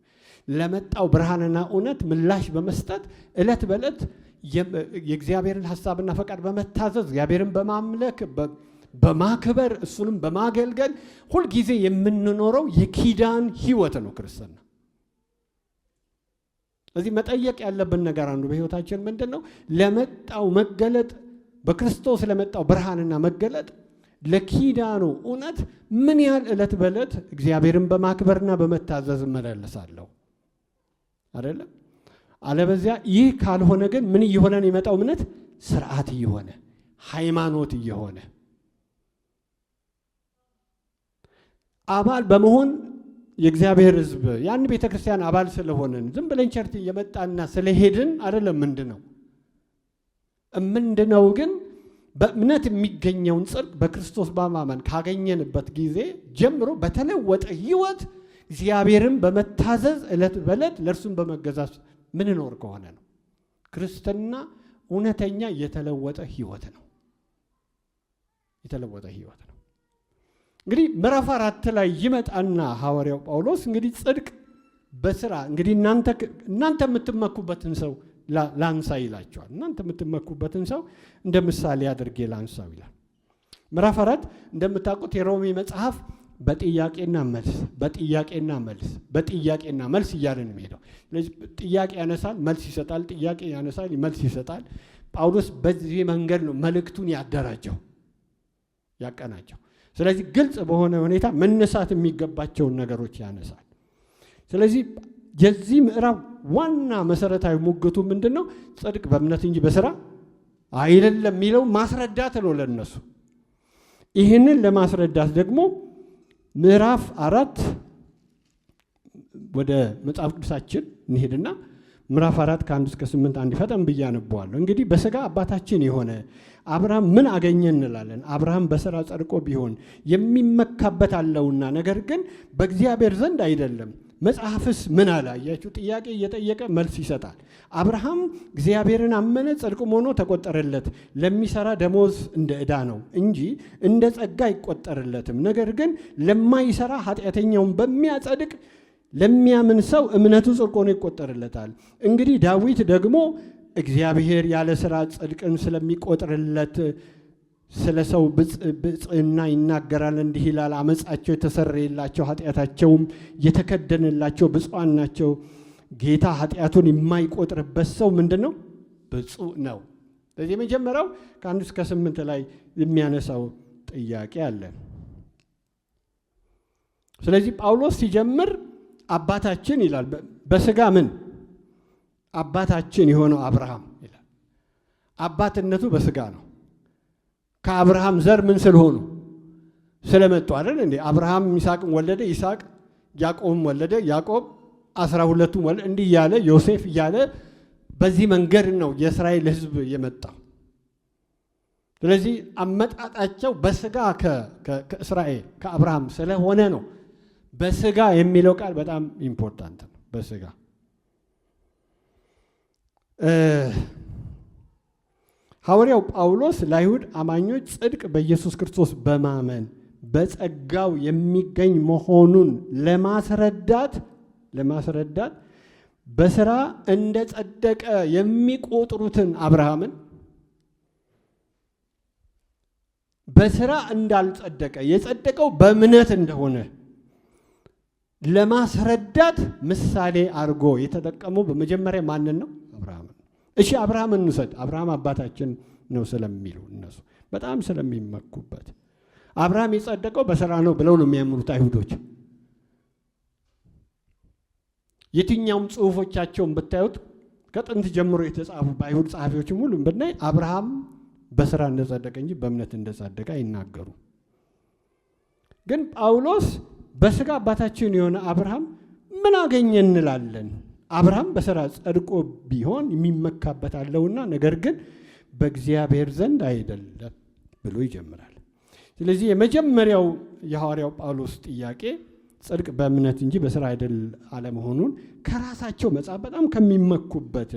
ለመጣው ብርሃንና እውነት ምላሽ በመስጠት ዕለት በዕለት የእግዚአብሔርን ሐሳብና ፈቃድ በመታዘዝ እግዚአብሔርን በማምለክ በማክበር እሱንም በማገልገል ሁልጊዜ የምንኖረው የኪዳን ህይወት ነው ክርስትና። እዚህ መጠየቅ ያለብን ነገር አንዱ በህይወታችን ምንድን ነው? ለመጣው መገለጥ በክርስቶስ ለመጣው ብርሃንና መገለጥ ለኪዳኑ እውነት ምን ያህል ዕለት በዕለት እግዚአብሔርን በማክበርና በመታዘዝ እመላለሳለሁ አይደለም? አለበዚያ ይህ ካልሆነ ግን ምን እየሆነ ነው የመጣው? እምነት ስርዓት እየሆነ ሃይማኖት እየሆነ አባል በመሆን የእግዚአብሔር ሕዝብ ያን ቤተ ክርስቲያን አባል ስለሆነን ዝም ብለን ቸርች እየመጣና ስለሄድን አይደለም። ምንድነው ግን በእምነት የሚገኘውን ጽድቅ በክርስቶስ በማመን ካገኘንበት ጊዜ ጀምሮ በተለወጠ ህይወት እግዚአብሔርን በመታዘዝ ዕለት በዕለት ለእርሱም በመገዛት ምንኖር ከሆነ ነው ክርስትና እውነተኛ የተለወጠ ህይወት ነው። የተለወጠ ህይወት ነው። እንግዲህ ምዕራፍ 4 ላይ ይመጣና ሐዋርያው ጳውሎስ እንግዲህ ጽድቅ በስራ እንግዲህ እናንተ የምትመኩበትን ሰው ላንሳ ይላቸዋል። እናንተ የምትመኩበትን ሰው እንደ ምሳሌ አድርጌ ላንሳው ይላል። ምዕራፍ 4 እንደምታውቁት የሮሜ መጽሐፍ በጥያቄና መልስ እያለ ነው የሚሄደው። ስለዚህ ጥያቄ ያነሳል፣ መልስ ይሰጣል፣ ጥያቄ ያነሳል፣ መልስ ይሰጣል። ጳውሎስ በዚህ መንገድ ነው መልእክቱን ያቀናቸው። ስለዚህ ግልጽ በሆነ ሁኔታ መነሳት የሚገባቸውን ነገሮች ያነሳል። ስለዚህ የዚህ ምዕራፍ ዋና መሰረታዊ ሙግቱ ምንድነው? ጽድቅ በእምነት እንጂ በስራ አይደለም የሚለው ማስረዳት ነው ለነሱ። ይህንን ለማስረዳት ደግሞ ምዕራፍ 4 ወደ መጽሐፍ ቅዱሳችን እንሄድና ምዕራፍ 4 ከ1 እስከ 8 አንድ ፈጠን ብዬ አነበዋለሁ። እንግዲህ በሥጋ አባታችን የሆነ አብርሃም ምን አገኘ እንላለን? አብርሃም በሥራ ጸድቆ ቢሆን የሚመካበት አለውና፣ ነገር ግን በእግዚአብሔር ዘንድ አይደለም። መጽሐፍስ ምን አለ? አያችሁ፣ ጥያቄ እየጠየቀ መልስ ይሰጣል። አብርሃም እግዚአብሔርን አመነ፣ ጽድቅም ሆኖ ተቆጠረለት። ለሚሰራ ደሞዝ እንደ ዕዳ ነው እንጂ እንደ ጸጋ አይቆጠርለትም። ነገር ግን ለማይሰራ ኃጢአተኛውን በሚያጸድቅ ለሚያምን ሰው እምነቱ ጽድቅ ሆኖ ይቆጠርለታል። እንግዲህ ዳዊት ደግሞ እግዚአብሔር ያለ ሥራ ጽድቅን ስለሚቆጥርለት ስለ ሰው ብፅዕና ይናገራል። እንዲህ ይላል፣ አመፃቸው የተሰረየላቸው ኃጢአታቸውም የተከደነላቸው ብፁዓን ናቸው። ጌታ ኃጢአቱን የማይቆጥርበት ሰው ምንድን ነው? ብፁዕ ነው። ስለዚህ የመጀመሪያው ከ1 እስከ 8 ላይ የሚያነሳው ጥያቄ አለ። ስለዚህ ጳውሎስ ሲጀምር አባታችን ይላል። በሥጋ ምን አባታችን የሆነው አብርሃም ይላል። አባትነቱ በሥጋ ነው። ከአብርሃም ዘር ምን ስለሆኑ ስለመጡ አይደል እንዴ? አብርሃም ይስሐቅን ወለደ፣ ይስሐቅ ያዕቆብን ወለደ፣ ያዕቆብ 12ቱን ወለደ፣ እንዲህ እያለ ዮሴፍ እያለ በዚህ መንገድ ነው የእስራኤል ሕዝብ የመጣው። ስለዚህ አመጣጣቸው በሥጋ ከእስራኤል ከአብርሃም ስለሆነ ነው። በሥጋ የሚለው ቃል በጣም ኢምፖርታንት ነው። በሥጋ ሐዋርያው ጳውሎስ ለአይሁድ አማኞች ጽድቅ በኢየሱስ ክርስቶስ በማመን በጸጋው የሚገኝ መሆኑን ለማስረዳት በሥራ እንደ ጸደቀ የሚቆጥሩትን አብርሃምን በሥራ እንዳልጸደቀ የጸደቀው በእምነት እንደሆነ ለማስረዳት ምሳሌ አድርጎ የተጠቀመው በመጀመሪያ ማንን ነው? አብርሃምን። እሺ አብርሃምን እንውሰድ። አብርሃም አባታችን ነው ስለሚሉ እነሱ በጣም ስለሚመኩበት አብርሃም የጸደቀው በሥራ ነው ብለው ነው የሚያምኑት አይሁዶች። የትኛውም ጽሑፎቻቸውን ብታዩት ከጥንት ጀምሮ የተጻፉ በአይሁድ ጸሐፊዎችም ሁሉም ብናይ አብርሃም በስራ እንደጸደቀ እንጂ በእምነት እንደጸደቀ አይናገሩ። ግን ጳውሎስ በስጋ አባታችን የሆነ አብርሃም ምን አገኘ እንላለን? አብርሃም በስራ ጸድቆ ቢሆን የሚመካበት አለውና ነገር ግን በእግዚአብሔር ዘንድ አይደለም ብሎ ይጀምራል። ስለዚህ የመጀመሪያው የሐዋርያው ጳውሎስ ጥያቄ ጽድቅ በእምነት እንጂ በስራ አይደል አለመሆኑን ከራሳቸው መጽሐፍ በጣም ከሚመኩበት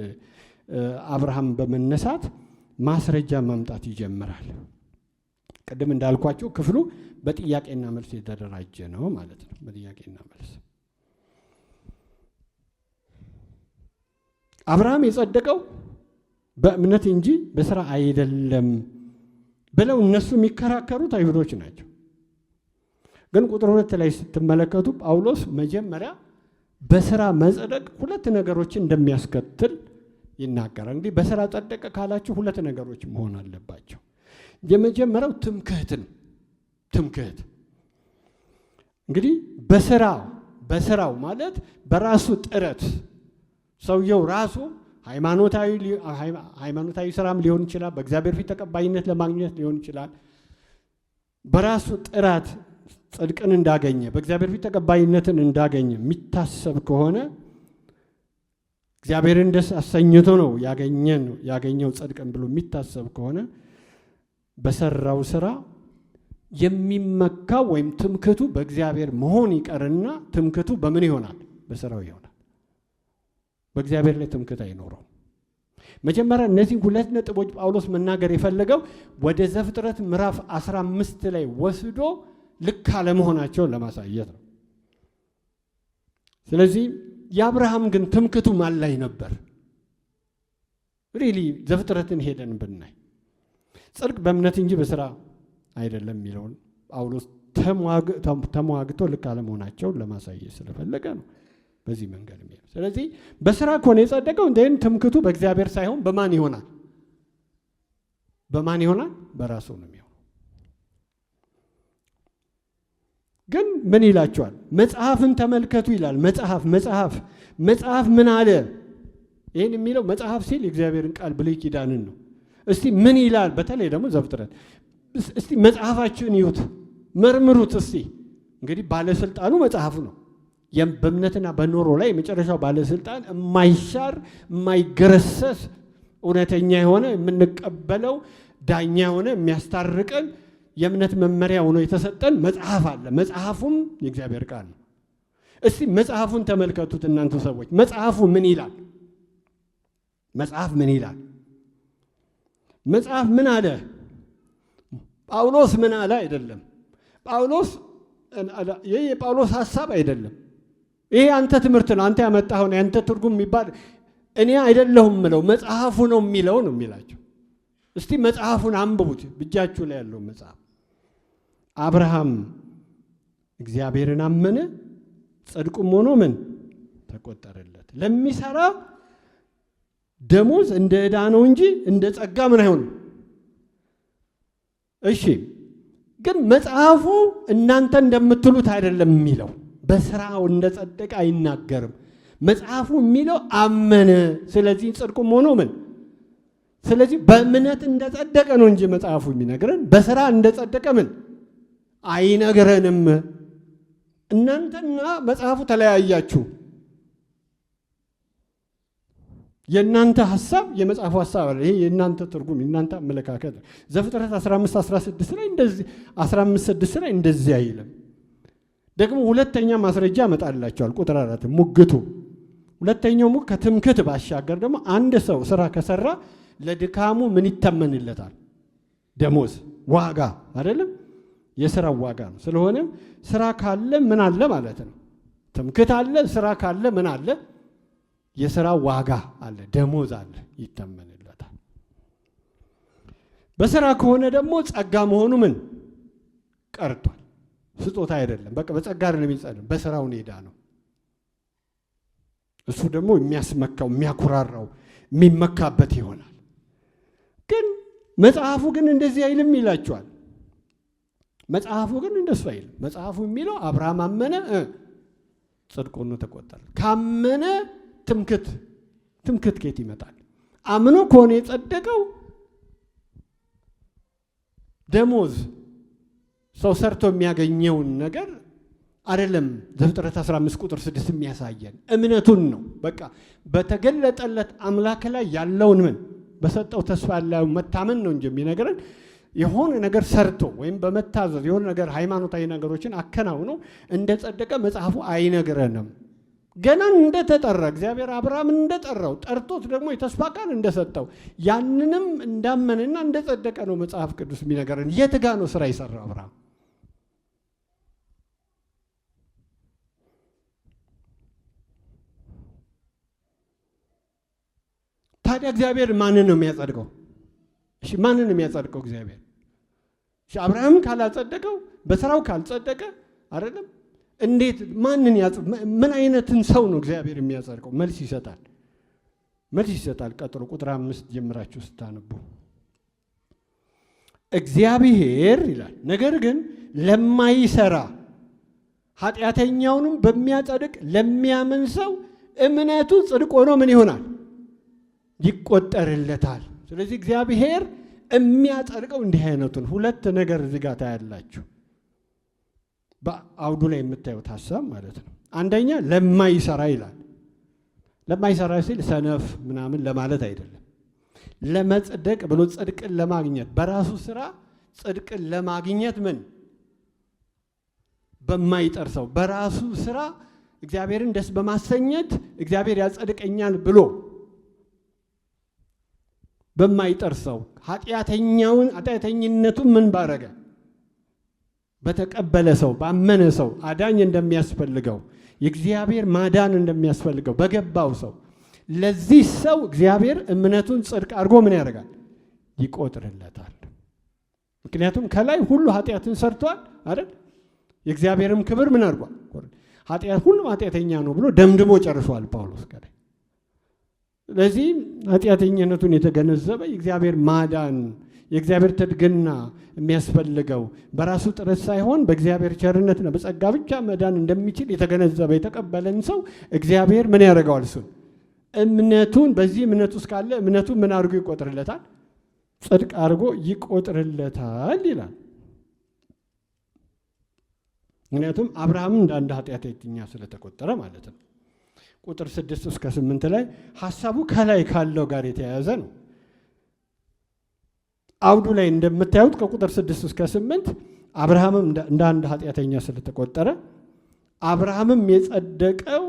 አብርሃም በመነሳት ማስረጃ ማምጣት ይጀምራል። ቅድም እንዳልኳቸው ክፍሉ በጥያቄና መልስ የተደራጀ ነው ማለት ነው። በጥያቄና መልስ አብርሃም የጸደቀው በእምነት እንጂ በስራ አይደለም ብለው እነሱ የሚከራከሩት አይሁዶች ናቸው። ግን ቁጥር 2 ላይ ስትመለከቱ ጳውሎስ መጀመሪያ በስራ መጽደቅ ሁለት ነገሮችን እንደሚያስከትል ይናገራል። እንግዲህ በስራ ጸደቀ ካላችሁ ሁለት ነገሮች መሆን አለባቸው። የመጀመሪያው ትምክህት ነው። ትምክህት እንግዲህ በስራው ማለት በራሱ ጥረት ሰውየው ራሱ ሃይማኖታዊ ስራም ሊሆን ይችላል፣ በእግዚአብሔር ፊት ተቀባይነት ለማግኘት ሊሆን ይችላል። በራሱ ጥራት ጽድቅን እንዳገኘ በእግዚአብሔር ፊት ተቀባይነትን እንዳገኘ የሚታሰብ ከሆነ እግዚአብሔርን ደስ አሰኝቶ ነው ያገኘው ጽድቅን ብሎ የሚታሰብ ከሆነ በሰራው ስራ የሚመካው ወይም ትምክቱ በእግዚአብሔር መሆን ይቀርና ትምክቱ በምን ይሆናል? በስራው ይሆናል። በእግዚአብሔር ላይ ትምክት አይኖረው። መጀመሪያ እነዚህ ሁለት ነጥቦች ጳውሎስ መናገር የፈለገው ወደ ዘፍጥረት ምዕራፍ 15 ላይ ወስዶ ልክ አለመሆናቸውን ለማሳየት ነው። ስለዚህ የአብርሃም ግን ትምክቱ ማን ላይ ነበር? ሪሊ ዘፍጥረትን ሄደን ብናይ ጽድቅ በእምነት እንጂ በስራ አይደለም የሚለውን ጳውሎስ ተሟግቶ ልክ አለመሆናቸውን ለማሳየት ስለፈለገ ነው በዚህ መንገድ ነው። ስለዚህ በስራ ከሆነ የጸደቀው እንደን ትምክቱ በእግዚአብሔር ሳይሆን በማን ይሆናል? በማን ይሆናል? በራሱ ነው የሚሆነው። ግን ምን ይላቸዋል? መጽሐፍን ተመልከቱ ይላል። መጽሐፍ ምን አለ? ይህን የሚለው መጽሐፍ ሲል የእግዚአብሔርን ቃል ብሉይ ኪዳንን ነው። እስቲ ምን ይላል? በተለይ ደግሞ ዘፍጥረት እስቲ መጽሐፋችሁን ይዩት፣ መርምሩት። እስቲ እንግዲህ ባለስልጣኑ መጽሐፉ ነው። በእምነትና በኖሮ ላይ የመጨረሻው ባለስልጣን የማይሻር የማይገረሰስ እውነተኛ የሆነ የምንቀበለው ዳኛ የሆነ የሚያስታርቀን የእምነት መመሪያ ሆኖ የተሰጠን መጽሐፍ አለ። መጽሐፉም የእግዚአብሔር ቃል ነው። እስቲ መጽሐፉን ተመልከቱት እናንተ ሰዎች። መጽሐፉ ምን ይላል? መጽሐፍ ምን ይላል? መጽሐፍ ምን አለ? ጳውሎስ ምን አለ አይደለም። ይሄ የጳውሎስ ሐሳብ አይደለም። ይሄ አንተ ትምህርት ነው፣ አንተ ያመጣኸው ነው፣ አንተ ትርጉም የሚባል እኔ አይደለሁም ምለው መጽሐፉ ነው የሚለው ነው የሚላቸው። እስቲ መጽሐፉን አንብቡት፣ እጃችሁ ላይ ያለው መጽሐፍ። አብርሃም እግዚአብሔርን አመነ፣ ጽድቁም ሆኖ ምን ተቆጠረለት። ለሚሰራ ደሞዝ እንደ ዕዳ ነው እንጂ እንደ ጸጋ ምን አይሆንም። እሺ ግን መጽሐፉ እናንተ እንደምትሉት አይደለም የሚለው። በስራው እንደጸደቀ አይናገርም። መጽሐፉ የሚለው አመነ፣ ስለዚህ ጽድቁም ሆኖ ምን። ስለዚህ በእምነት እንደጸደቀ ነው እንጂ መጽሐፉ የሚነግረን በስራ እንደጸደቀ ምን አይነግረንም። እናንተና መጽሐፉ ተለያያችሁ። የእናንተ ሐሳብ የመጽሐፉ ሐሳብ አለ። ይሄ የእናንተ ትርጉም የእናንተ አመለካከት። ዘፍጥረት 15:16 ላይ እንደዚህ 15:6 ላይ እንደዚህ አይልም። ደግሞ ሁለተኛ ማስረጃ ያመጣላቸዋል። ቁጥር 4 ሙግቱ። ሁለተኛው ሙግ ከትምክት ባሻገር ደግሞ አንድ ሰው ስራ ከሰራ ለድካሙ ምን ይተመንለታል? ደሞዝ፣ ዋጋ አይደለም? የሥራው ዋጋ ነው። ስለሆነ ስራ ካለ ምን አለ ማለት ነው? ትምክት አለ። ስራ ካለ ምን አለ? የሥራ ዋጋ አለ፣ ደሞዝ አለ፣ ይተመንለታል። በሥራ ከሆነ ደግሞ ጸጋ መሆኑ ምን ቀርቷል? ስጦታ አይደለም። በቃ በጸጋ አይደለም የሚጸድቅ፣ በሥራው ሄዳ ነው። እሱ ደግሞ የሚያስመካው የሚያኩራራው የሚመካበት ይሆናል። ግን መጽሐፉ ግን እንደዚህ አይልም ይላቸዋል። መጽሐፉ ግን እንደሱ አይልም። መጽሐፉ የሚለው አብርሃም አመነ፣ ጽድቅ ሆኖ ተቆጠረ። ካመነ ትምክት ከየት ይመጣል? አምኖ ከሆነ የጸደቀው ደሞዝ ሰው ሰርቶ የሚያገኘውን ነገር አይደለም ዘፍጥረት 15 ቁጥር 6 የሚያሳየን እምነቱን ነው። በቃ በተገለጠለት አምላክ ላይ ያለውን ምን በሰጠው ተስፋ ላይ መታመን ነው እንጂ የሚነገረን የሆነ ነገር ሰርቶ ወይም በመታዘዝ የሆነ ነገር ሃይማኖታዊ ነገሮችን አከናውኖ እንደጸደቀ መጽሐፉ አይነግረንም። ገና እንደተጠራ እግዚአብሔር አብርሃም እንደጠራው ጠርቶት ደግሞ የተስፋ ቃል እንደሰጠው ያንንም እንዳመነና እንደጸደቀ ነው መጽሐፍ ቅዱስ የሚነገረን። የት ጋ ነው ስራ የሰራው አብርሃም? ታዲያ እግዚአብሔር ማንን ነው የሚያጸድቀው? እሺ ማንን ነው የሚያጸድቀው እግዚአብሔር? እሺ አብርሃም ካላጸደቀው በስራው ካልጸደቀ አይደለም እንዴት ማንን ምን አይነትን ሰው ነው እግዚአብሔር የሚያጸድቀው? መልስ ይሰጣል። ቀጥሎ ቁጥር 5 ጀምራችሁ ስታነቡ እግዚአብሔር ይላል ነገር ግን ለማይሰራ ኃጢአተኛውንም በሚያጸድቅ ለሚያምን ሰው እምነቱ ጽድቅ ሆኖ ምን ይሆናል? ይቆጠርለታል። ስለዚህ እግዚአብሔር የሚያጸድቀው እንዲህ አይነቱን ሁለት ነገር እዚህ ጋር ታያላችሁ። በአውዱ ላይ የምታዩት ሐሳብ ማለት ነው። አንደኛ ለማይሰራ ይላል። ለማይሰራ ሲል ሰነፍ ምናምን ለማለት አይደለም። ለመጽደቅ ብሎ ጽድቅን ለማግኘት በራሱ ስራ ጽድቅን ለማግኘት ምን በማይጠር ሰው በራሱ ስራ እግዚአብሔርን ደስ በማሰኘት እግዚአብሔር ያጸድቀኛል ብሎ በማይጠር ሰው ኃጢአተኝነቱን ምን ባረገ በተቀበለ ሰው ባመነ ሰው አዳኝ እንደሚያስፈልገው የእግዚአብሔር ማዳን እንደሚያስፈልገው በገባው ሰው ለዚህ ሰው እግዚአብሔር እምነቱን ጽድቅ አድርጎ ምን ያደርጋል? ይቆጥርለታል። ምክንያቱም ከላይ ሁሉ ኃጢአትን ሰርቷል አይደል? የእግዚአብሔርም ክብር ምን አድርጓል? ሁሉም ኃጢአተኛ ነው ብሎ ደምድሞ ጨርሷል ጳውሎስ ከላይ። ስለዚህ ኃጢአተኝነቱን የተገነዘበ የእግዚአብሔር ማዳን የእግዚአብሔር ትድግና የሚያስፈልገው በራሱ ጥረት ሳይሆን በእግዚአብሔር ቸርነትና በጸጋ ብቻ መዳን እንደሚችል የተገነዘበ የተቀበለን ሰው እግዚአብሔር ምን ያደርገዋል? እሱን እምነቱን በዚህ እምነት ውስጥ ካለ እምነቱን ምን አድርጎ ይቆጥርለታል? ጽድቅ አድርጎ ይቆጥርለታል ይላል። ምክንያቱም አብርሃም እንደ አንድ ኃጢአተኛ ስለተቆጠረ ማለት ነው። ቁጥር 6 እስከ 8 ላይ ሐሳቡ ከላይ ካለው ጋር የተያያዘ ነው። አውዱ ላይ እንደምታዩት ከቁጥር 6 እስከ 8 አብርሃምም እንደ አንድ ኃጢአተኛ ስለተቆጠረ አብርሃምም የጸደቀው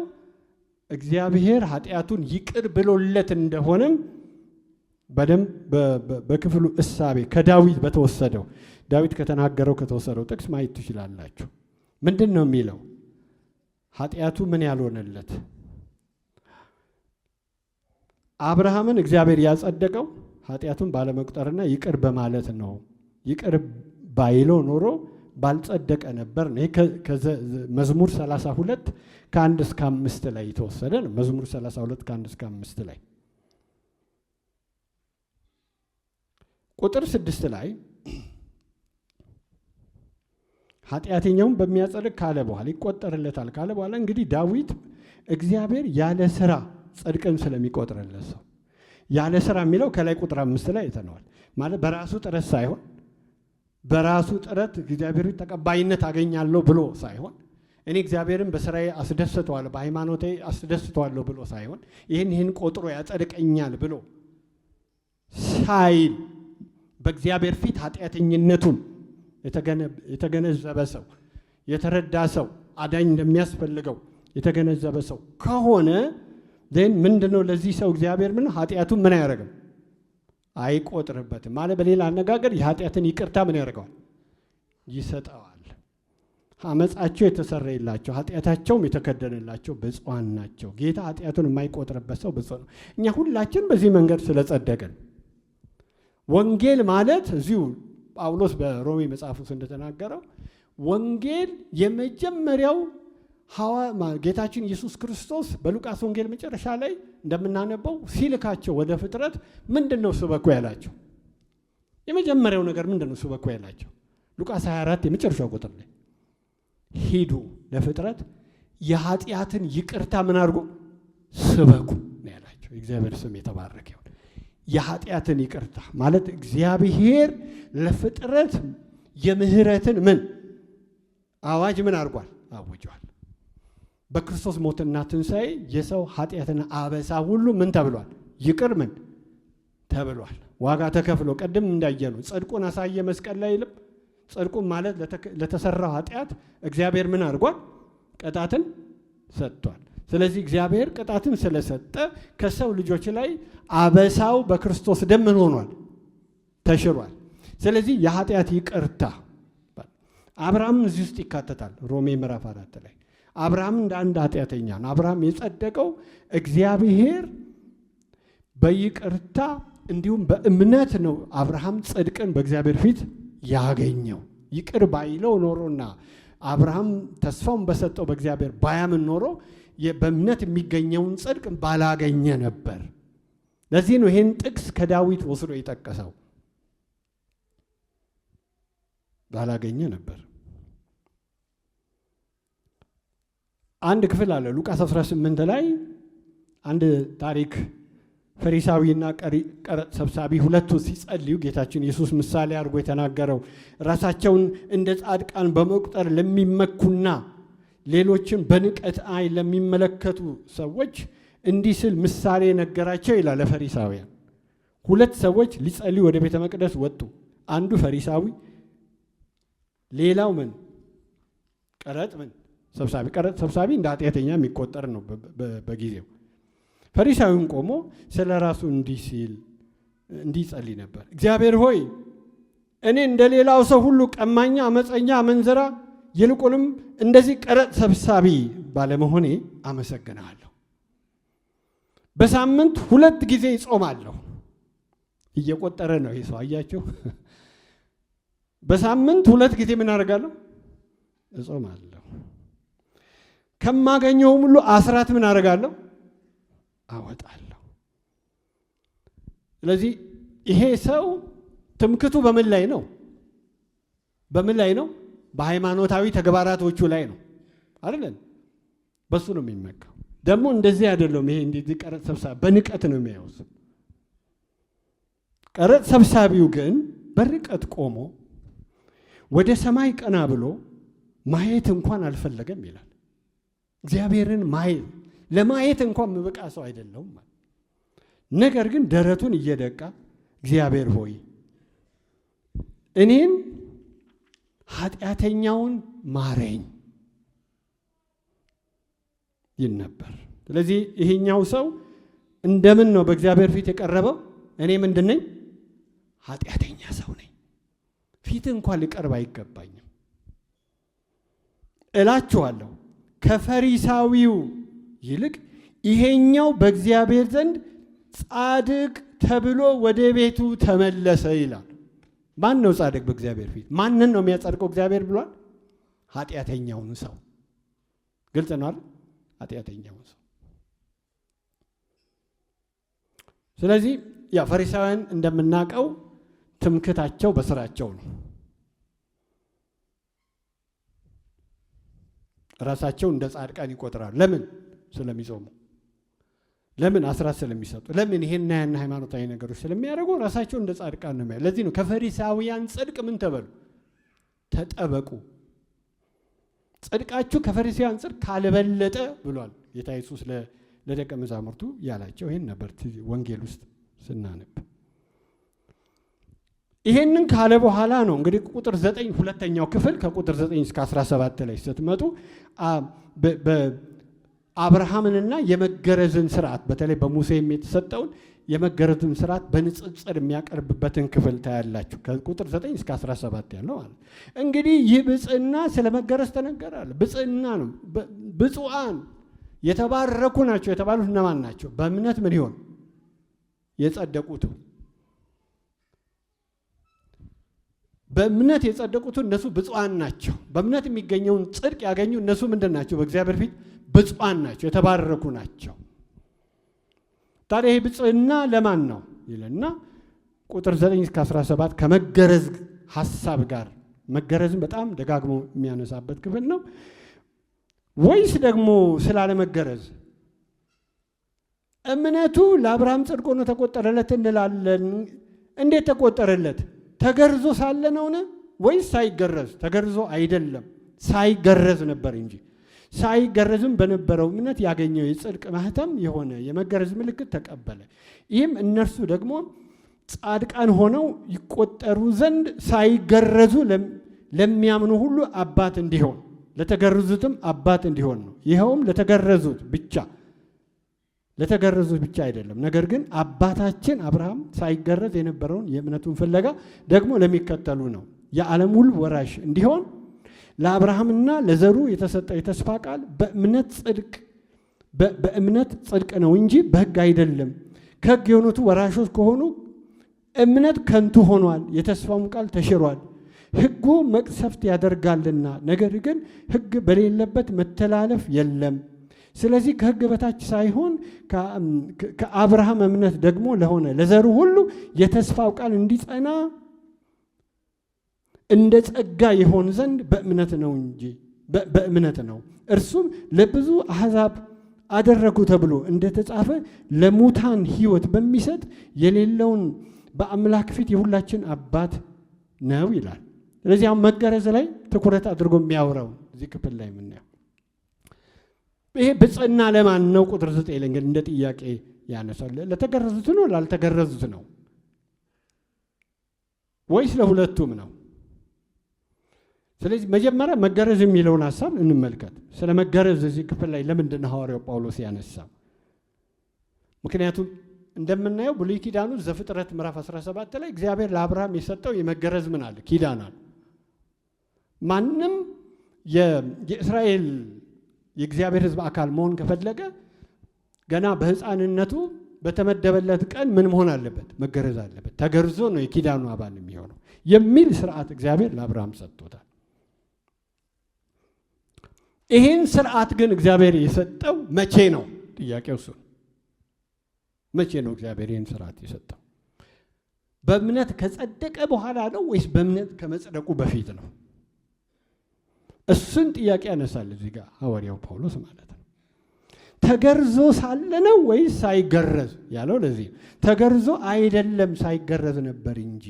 እግዚአብሔር ኃጢአቱን ይቅር ብሎለት እንደሆነም በደንብ በክፍሉ እሳቤ ከዳዊት በተወሰደው ዳዊት ከተናገረው ከተወሰደው ጥቅስ ማየት ትችላላችሁ። ምንድን ነው የሚለው? ኃጢአቱ ምን ያልሆነለት አብርሃምን እግዚአብሔር ያጸደቀው ኃጢአቱን ባለመቁጠርና ይቅር በማለት ነው። ይቅር ባይለው ኖሮ ባልጸደቀ ነበር ነው። ይሄ መዝሙር 32 ከ1 እስከ 5 ላይ የተወሰደ ነው። መዝሙር 32 ከ1 እስከ 5 ላይ ቁጥር 6 ላይ ኃጢአተኛውን በሚያጸድቅ ካለ በኋላ ይቆጠርለታል ካለ በኋላ እንግዲህ ዳዊት እግዚአብሔር ያለ ስራ ጽድቅን ስለሚቆጥርለት ሰው ያለ ስራ የሚለው ከላይ ቁጥር 5 ላይ አይተነዋል። ማለት በራሱ ጥረት ሳይሆን በራሱ ጥረት እግዚአብሔር ተቀባይነት አገኛለሁ ብሎ ሳይሆን እኔ እግዚአብሔርን በስራዬ አስደስተዋለሁ በሃይማኖቴ አስደስተዋለሁ ብሎ ሳይሆን ይህን ቆጥሮ ያጸድቀኛል ብሎ ሳይል በእግዚአብሔር ፊት ኃጢአተኝነቱን የተገነዘበ ሰው የተረዳ ሰው አዳኝ እንደሚያስፈልገው የተገነዘበ ሰው ከሆነ then ምንድነው ለዚህ ሰው እግዚአብሔር ምን ኃጢአቱን ምን አያደርግም? አይቆጥርበትም። ማለት በሌላ አነጋገር የኃጢአትን ይቅርታ ምን ያደርገዋል? ይሰጠዋል። አመጻቸው የተሰረየላቸው ኃጢአታቸውም የተከደነላቸው ብፁዓን ናቸው። ጌታ ኃጢአቱን የማይቆጥርበት ሰው ብፁዕ ነው። እኛ ሁላችን በዚህ መንገድ ስለጸደቅን ወንጌል ማለት እዚሁ ጳውሎስ በሮሜ መጽሐፍ ውስጥ እንደተናገረው ወንጌል የመጀመሪያው ጌታችን ኢየሱስ ክርስቶስ በሉቃስ ወንጌል መጨረሻ ላይ እንደምናነበው ሲልካቸው ወደ ፍጥረት ምንድነው ስበኩ ያላቸው? የመጀመሪያው ነገር ምንድነው ስበኩ ያላቸው? ሉቃስ 24 የመጨረሻው ቁጥር ላይ ሂዱ ለፍጥረት የኃጢአትን ይቅርታ ምን አድርጉ ስበኩ ነው ያላቸው። እግዚአብሔር ስም የተባረከ ይሁን። የኃጢአትን ይቅርታ ማለት እግዚአብሔር ለፍጥረት የምህረትን ምን አዋጅ ምን አድርጓል? አውጇል። በክርስቶስ ሞትና ትንሣኤ የሰው ኃጢአትና አበሳ ሁሉ ምን ተብሏል? ይቅር ምን ተብሏል። ዋጋ ተከፍሎ ቀደም እንዳየነው ጽድቁን አሳየ መስቀል ላይ ይልም ጽድቁን ማለት ለተሰራው ኃጢአት እግዚአብሔር ምን አድርጓል? ቅጣትን ሰጥቷል። ስለዚህ እግዚአብሔር ቅጣትን ስለሰጠ ከሰው ልጆች ላይ አበሳው በክርስቶስ ደም ምን ሆኗል? ተሽሯል። ስለዚህ የኃጢአት ይቅርታ አብርሃም እዚህ ውስጥ ይካተታል። ሮሜ ምዕራፍ 4 ላይ አብርሃም እንደ አንድ ኃጢአተኛ ነው። አብርሃም የጸደቀው እግዚአብሔር በይቅርታ እንዲሁም በእምነት ነው። አብርሃም ጽድቅን በእግዚአብሔር ፊት ያገኘው። ይቅር ባይለው ኖሮና አብርሃም ተስፋውን በሰጠው በእግዚአብሔር ባያምን ኖሮ በእምነት የሚገኘውን ጽድቅ ባላገኘ ነበር። ለዚህ ነው ይህን ጥቅስ ከዳዊት ወስዶ የጠቀሰው። ባላገኘ ነበር። አንድ ክፍል አለ ሉቃስ 18 ላይ አንድ ታሪክ ፈሪሳዊና ቀረጥ ሰብሳቢ ሁለቱ ሲጸልዩ ጌታችን ኢየሱስ ምሳሌ አድርጎ የተናገረው ራሳቸውን እንደ ጻድቃን በመቁጠር ለሚመኩና ሌሎችን በንቀት ዓይን ለሚመለከቱ ሰዎች እንዲህ ሲል ምሳሌ ነገራቸው ይላል። ለፈሪሳውያን ሁለት ሰዎች ሊጸልዩ ወደ ቤተ መቅደስ ወጡ። አንዱ ፈሪሳዊ፣ ሌላው ምን ቀረጥ ሰብሳቢ። ቀረጥ ሰብሳቢ እንደ ኃጢአተኛ የሚቆጠር ነው በጊዜው። ፈሪሳዊውን ቆሞ ስለ ራሱ እንዲህ ሲል እንዲጸልይ ነበር። እግዚአብሔር ሆይ እኔ እንደ ሌላው ሰው ሁሉ ቀማኛ፣ አመፀኛ፣ አመንዝራ ይልቁንም እንደዚህ ቀረጥ ሰብሳቢ ባለመሆኔ አመሰግናለሁ። በሳምንት 2 ጊዜ ይጾማለሁ። እየቆጠረ ነው ይሄ ሰው አያችሁ። በሳምንት 2 ጊዜ ምን አደርጋለሁ? እጾማለሁ። ከማገኘውም ሁሉ አስራት ምን አደርጋለሁ? አወጣለሁ። ስለዚህ ይሄ ሰው ትምክቱ በምን ላይ ነው? በምን ላይ ነው? በሃይማኖታዊ ተግባራቶቹ ላይ ነው አይደል? በሱ ነው የሚመካው። ደግሞ እንደዚህ አይደለም። ይሄ እንደዚህ ቀረጥ ሰብሳቢ በንቀት ነው የሚያዩት። ቀረጥ ሰብሳቢው ግን በርቀት ቆሞ ወደ ሰማይ ቀና ብሎ ማየት እንኳን አልፈለገም ይላል። እግዚአብሔርን ለማየት እንኳን የሚበቃ ሰው አይደለም። ነገር ግን ደረቱን እየደቃ እግዚአብሔር ሆይ እኔን ኃጢአተኛውን ማረኝ ይል ነበር። ስለዚህ ይሄኛው ሰው እንደምን ነው በእግዚአብሔር ፊት የቀረበው? እኔ ምንድን ነኝ? ኃጢአተኛ ሰው ነኝ፣ ፊት እንኳን ሊቀርብ አይገባኝም እላችኋለሁ። ከፈሪሳዊው ይልቅ ይሄኛው በእግዚአብሔር ዘንድ ጻድቅ ተብሎ ወደ ቤቱ ተመለሰ ይላል። ማን ነው ጻድቅ በእግዚአብሔር ፊት? ማንን ነው የሚያጸድቀው እግዚአብሔር ብሏል? ኃጢአተኛውን ሰው። ግልጽ ነው አይደል? ኃጢአተኛውን ሰው። ስለዚህ ያ ፈሪሳውያን እንደምናውቀው ትምክታቸው በስራቸው ነው። ራሳቸው እንደ ጻድቃን ይቆጥራሉ። ለምን? ስለሚጾሙ፣ ለምን? አስራት ስለሚሰጡ፣ ለምን? ይሄና ያን ሃይማኖታዊ ነገሮች ስለሚያደርጉ ራሳቸው እንደ ጻድቃን ነው የሚያደርጉ። ለዚህ ነው ከፈሪሳውያን ጽድቅ ምን ተበሉ? ተጠበቁ። ጽድቃችሁ ከፈሪሳውያን ጽድቅ ካልበለጠ ብሏል ጌታ ኢየሱስ ለደቀ መዛሙርቱ ያላቸው ይሄን ነበር ወንጌል ውስጥ ስናነብ። ይሄንን ካለ በኋላ ነው እንግዲህ ቁጥር 9 ሁለተኛው ክፍል ከቁጥር 9 እስከ 17 ላይ ስትመጡ አብርሃምንና የመገረዝን ስርዓት በተለይ በሙሴም የተሰጠውን የመገረዝን ስርዓት በንጽጽር የሚያቀርብበትን ክፍል ታያላችሁ። ከቁጥር 9 እስከ 17 ያለው ማለት እንግዲህ ይህ ብፅዕና ስለ መገረዝ ተነገራል። ብፅዕና ነው። ብፁዓን የተባረኩ ናቸው የተባሉት እነማን ናቸው? በእምነት ምን ይሆን የጸደቁት? በእምነት የጸደቁት እነሱ ብፁዓን ናቸው። በእምነት የሚገኘውን ጽድቅ ያገኙ እነሱ ምንድን ናቸው? በእግዚአብሔር ፊት ብፁዓን ናቸው፣ የተባረኩ ናቸው። ታዲያ ይህ ብፅዕና ለማን ነው ይለና ቁጥር 9 እስከ 17 ከመገረዝ ሐሳብ ጋር መገረዝን በጣም ደጋግሞ የሚያነሳበት ክፍል ነው። ወይስ ደግሞ ስላለመገረዝ እምነቱ ለአብርሃም ጽድቅ ሆኖ ተቆጠረለት እንላለን። እንዴት ተቆጠረለት? ተገርዞ ሳለ ነውን ወይስ ሳይገረዝ? ተገርዞ አይደለም፣ ሳይገረዝ ነበር እንጂ። ሳይገረዝም በነበረው እምነት ያገኘው የጽድቅ ማህተም የሆነ የመገረዝ ምልክት ተቀበለ። ይህም እነርሱ ደግሞ ጻድቃን ሆነው ይቆጠሩ ዘንድ ሳይገረዙ ለሚያምኑ ሁሉ አባት እንዲሆን፣ ለተገረዙትም አባት እንዲሆን ነው። ይኸውም ለተገረዙት ብቻ አይደለም፣ ነገር ግን አባታችን አብርሃም ሳይገረዝ የነበረውን የእምነቱን ፍለጋ ደግሞ ለሚከተሉ ነው። የዓለም ሁሉ ወራሽ እንዲሆን ለአብርሃምና ለዘሩ የተሰጠው የተስፋ ቃል በእምነት ጽድቅ ነው እንጂ በሕግ አይደለም። ከሕግ የሆኑት ወራሾች ከሆኑ እምነት ከንቱ ሆኗል፣ የተስፋውም ቃል ተሽሯል። ሕጉ መቅሰፍት ያደርጋልና፣ ነገር ግን ሕግ በሌለበት መተላለፍ የለም። ስለዚህ ከሕግ በታች ሳይሆን ከአብርሃም እምነት ደግሞ ለሆነ ለዘሩ ሁሉ የተስፋው ቃል እንዲጸና እንደ ጸጋ ይሆን ዘንድ በእምነት ነው እንጂ በእምነት ነው። እርሱም ለብዙ አሕዛብ አደረጉ ተብሎ እንደተጻፈ ለሙታን ሕይወት በሚሰጥ የሌለውን በአምላክ ፊት የሁላችን አባት ነው ይላል። ስለዚህ አሁን መገረዝ ላይ ትኩረት አድርጎ የሚያወራው እዚህ ክፍል ላይ የምናየው ይሄ ብፅዕና ለማን ነው? ቁጥር 9 ላይ እንደ ጥያቄ ያነሳል። ለተገረዙት ነው ላልተገረዙት ነው ወይስ ለሁለቱም ነው? ስለዚህ መጀመሪያ መገረዝ የሚለውን ሐሳብ እንመልከት። ስለ መገረዝ እዚህ ክፍል ላይ ለምንድን ነው ሐዋርያው ጳውሎስ ያነሳው? ምክንያቱም እንደምናየው ብሉይ ኪዳኑ ዘፍጥረት ምዕራፍ 17 ላይ እግዚአብሔር ለአብርሃም የሰጠው የመገረዝ ምን አለ? ኪዳን አለ። ማንም የእስራኤል የእግዚአብሔር ሕዝብ አካል መሆን ከፈለገ ገና በሕፃንነቱ በተመደበለት ቀን ምን መሆን አለበት? መገረዝ አለበት። ተገርዞ ነው የኪዳኑ አባል የሚሆነው የሚል ስርዓት እግዚአብሔር ለአብርሃም ሰጥቶታል። ይህን ስርዓት ግን እግዚአብሔር የሰጠው መቼ ነው? ጥያቄው እሱ ነው። መቼ ነው እግዚአብሔር ይህን ስርዓት የሰጠው? በእምነት ከጸደቀ በኋላ ነው ወይስ በእምነት ከመጽደቁ በፊት ነው? እሱን ጥያቄ ያነሳል እዚህ ጋር ሐዋርያው ጳውሎስ ማለት ነው። ተገርዞ ሳለ ነው ወይስ ሳይገረዝ ያለው? ለዚህ ተገርዞ አይደለም፣ ሳይገረዝ ነበር እንጂ።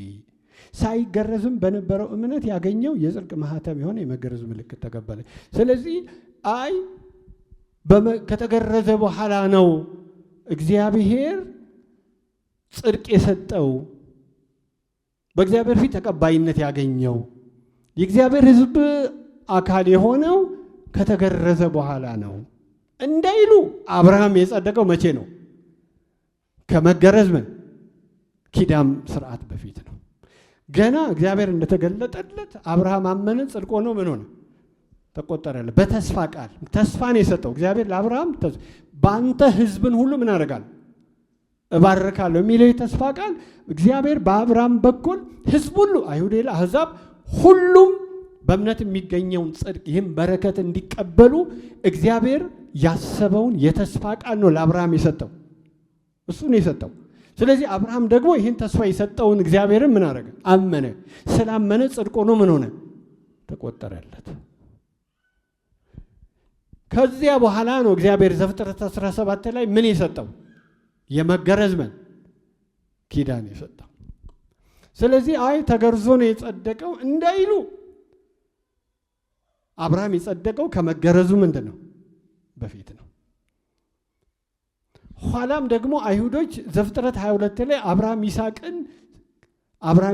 ሳይገረዝም በነበረው እምነት ያገኘው የጽድቅ ማህተም የሆነ የመገረዝ ምልክት ተቀበለ። ስለዚህ ከተገረዘ በኋላ ነው እግዚአብሔር ጽድቅ የሰጠው፣ በእግዚአብሔር ፊት ተቀባይነት ያገኘው። የእግዚአብሔር ሕዝብ አካል የሆነው ከተገረዘ በኋላ ነው እንዳይሉ አብርሃም የጸደቀው መቼ ነው? ከመገረዝ ኪዳን ስርዓት በፊት ነው። ገና እግዚአብሔር እንደተገለጠለት አብርሃም አመነ፣ ጽድቅ ሆኖ ምን ሆነ? ተቆጠረለት። በተስፋ ቃል ተስፋን የሰጠው እግዚአብሔር ለአብርሃም በአንተ ሕዝብን ሁሉ ምን አደርጋለሁ? እባርካለሁ የሚለው የተስፋ ቃል እግዚአብሔር በአብርሃም በኩል ሕዝብ ሁሉ አይሁድ፣ አሕዛብ ሁሉም በእምነት የሚገኘውን ጽድቅ ይህም በረከት እንዲቀበሉ እግዚአብሔር ያሰበውን የተስፋ ቃል ነው ለአብርሃም የሰጠው። እሱ ነው የሰጠው። ስለዚህ አብርሃም ደግሞ ይህን ተስፋ የሰጠውን እግዚአብሔርን ምን አደረገ? አመነ። ስላመነ ጽድቅ ሆኖ ምን ሆነ? ተቆጠረለት። ከዚያ በኋላ ነው እግዚአብሔር ዘፍጥረት 17 ላይ ምን የሰጠው? የመገረዝ ኪዳን የሰጠው። ስለዚህ ተገርዞ ነው የጸደቀው እንዳይሉ አብርሃም የጸደቀው ከመገረዙ ምንድን ነው? በፊት ነው። ኋላም ደግሞ አይሁዶች ዘፍጥረት 22 ላይ አብርሃም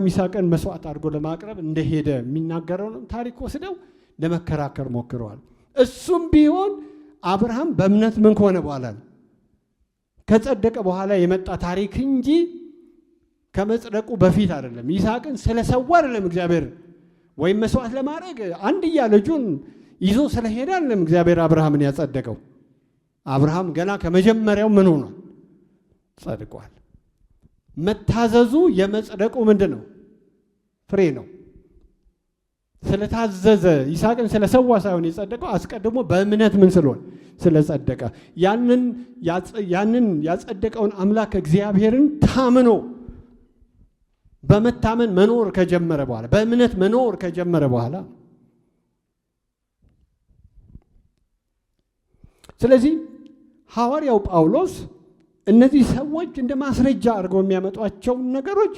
ይስሐቅን መስዋዕት አድርጎ ለማቅረብ እንደሄደ የሚናገረው ታሪክ ወስደው ለመከራከር ሞክረዋል። እሱም ቢሆን አብርሃም በእምነት ምን ከሆነ በኋላ ነው? ከጸደቀ በኋላ የመጣ ታሪክ እንጂ ከመጽደቁ በፊት አይደለም። ይስሐቅን ስለሰዋ አይደለም እግዚአብሔር ወይም መስዋዕት ለማድረግ አንድያ ልጁን ይዞ ስለሄደ አይደለም እግዚአብሔር አብርሃምን ያጸደቀው። አብርሃም ገና ከመጀመሪያው ምን ሆኗል? ጸድቋል። መታዘዙ የመጽደቁ ምንድን ነው? ፍሬ ነው። ስለታዘዘ ይስሐቅን ስለሰዋ ሳይሆን የጸደቀው አስቀድሞ በእምነት ምን ስለሆነ ስለጸደቀ ያንን ያጸደቀውን አምላክ እግዚአብሔርን ታምኖ በመታመን መኖር ከጀመረ በኋላ በእምነት መኖር ከጀመረ በኋላ ስለዚህ ሐዋርያው ጳውሎስ እነዚህ ሰዎች እንደ ማስረጃ አድርገው የሚያመጧቸው ነገሮች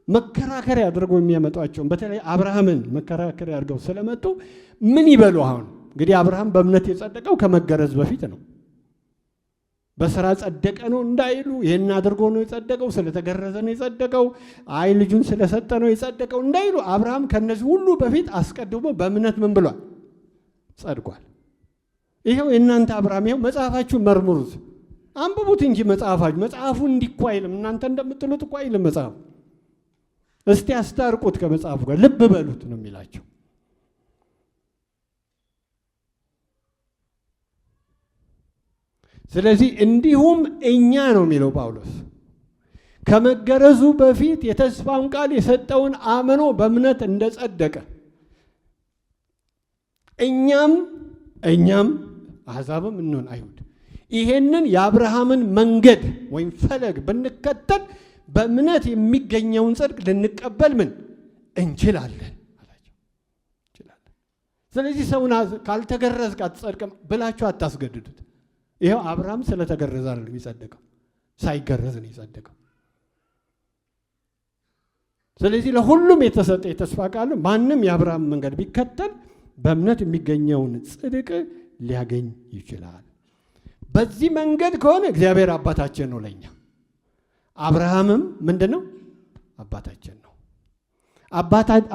መከራከሪያ አድርገው የሚያመጧቸው በተለይ አብርሃምን መከራከሪያ አድርገው ስለመጡ ምን ይበሉ? አሁን እንግዲህ አብርሃም በእምነት የጸደቀው ከመገረዝ በፊት ነው። በሥራ ጸደቀ ነው እንዳይሉ፣ ይሄን አድርጎ ነው የጸደቀው፣ ስለተገረዘ ነው የጸደቀው፣ አይ ልጁን ስለሰጠ ነው የጸደቀው እንዳይሉ፣ አብርሃም ከነዚህ ሁሉ በፊት አስቀድሞ በእምነት ምን ብሏል? ጸድቋል። ይሄው የእናንተ አብርሃም ይሄው መጽሐፋችሁን መርምሩት፣ አንብቡት እንጂ መጽሐፉ እንዲህ እኮ አይልም። እናንተ እንደምትሉት እኮ አይልም መጽሐፉ። እስቲ አስታርቁት ከመጽሐፉ ጋር ልብ በሉት ነው የሚላቸው። ስለዚህ እንዲሁም እኛ ነው የሚለው ጳውሎስ ከመገረዙ በፊት የተስፋውን ቃል የሰጠውን አምኖ በእምነት እንደጸደቀ እኛም አሕዛብም እንሆን አይሁድ ይሄንን የአብርሃምን መንገድ ወይም ፈለግ ብንከተል በእምነት የሚገኘውን ጽድቅ ልንቀበል ምን እንችላለን አላቸው። እንችላለን። ስለዚህ ሰውን ካልተገረዝክ አትጸድቅም ብላችሁ አታስገድዱት። ይሄው አብርሃም ስለተገረዘ አይደለም የጸደቀው፣ ሳይገረዝ ነው የጸደቀው። ስለዚህ ለሁሉም የተሰጠ የተስፋ ቃል ማንም የአብርሃም መንገድ ቢከተል በእምነት የሚገኘውን ጽድቅ ሊያገኝ ይችላል። በዚህ መንገድ ከሆነ እግዚአብሔር አባታችን ነው ለኛ። አብርሃምም ምንድነው? አባታችን ነው።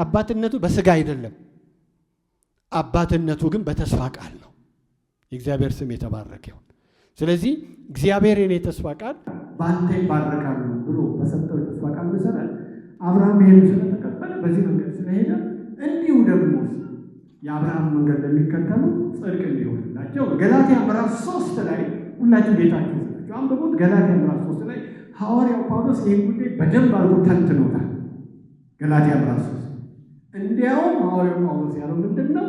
አባትነቱ በስጋ አይደለም። አባትነቱ ግን በተስፋ ቃል ነው። የእግዚአብሔር ስም የተባረከ ይሁን። ስለዚህ እግዚአብሔር የኔ ተስፋ ቃል በአንተ ይባረካሉ ብሎ በሰጠው የተስፋ ቃል መሰረት አብርሃም ይሄን ስለተቀበለ በዚህ መንገድ ስለሄደ እንዲሁ ደግሞ የአብርሃም መንገድ ለሚከተሉ ጽድቅ እንዲሆንላቸው ገላትያ ምዕራፍ 3 ላይ ሁላችሁ ቤታችሁ ስለዚህ አንብቡት። ገላትያ ምዕራፍ 3 ላይ ሐዋርያው ጳውሎስ ይህን ጉዳይ በደንብ አድርጎ ተንትኖታል። ገላትያ ምዕራፍ 3 እንዲያውም ሐዋርያው ጳውሎስ ያለው ምንድን ነው?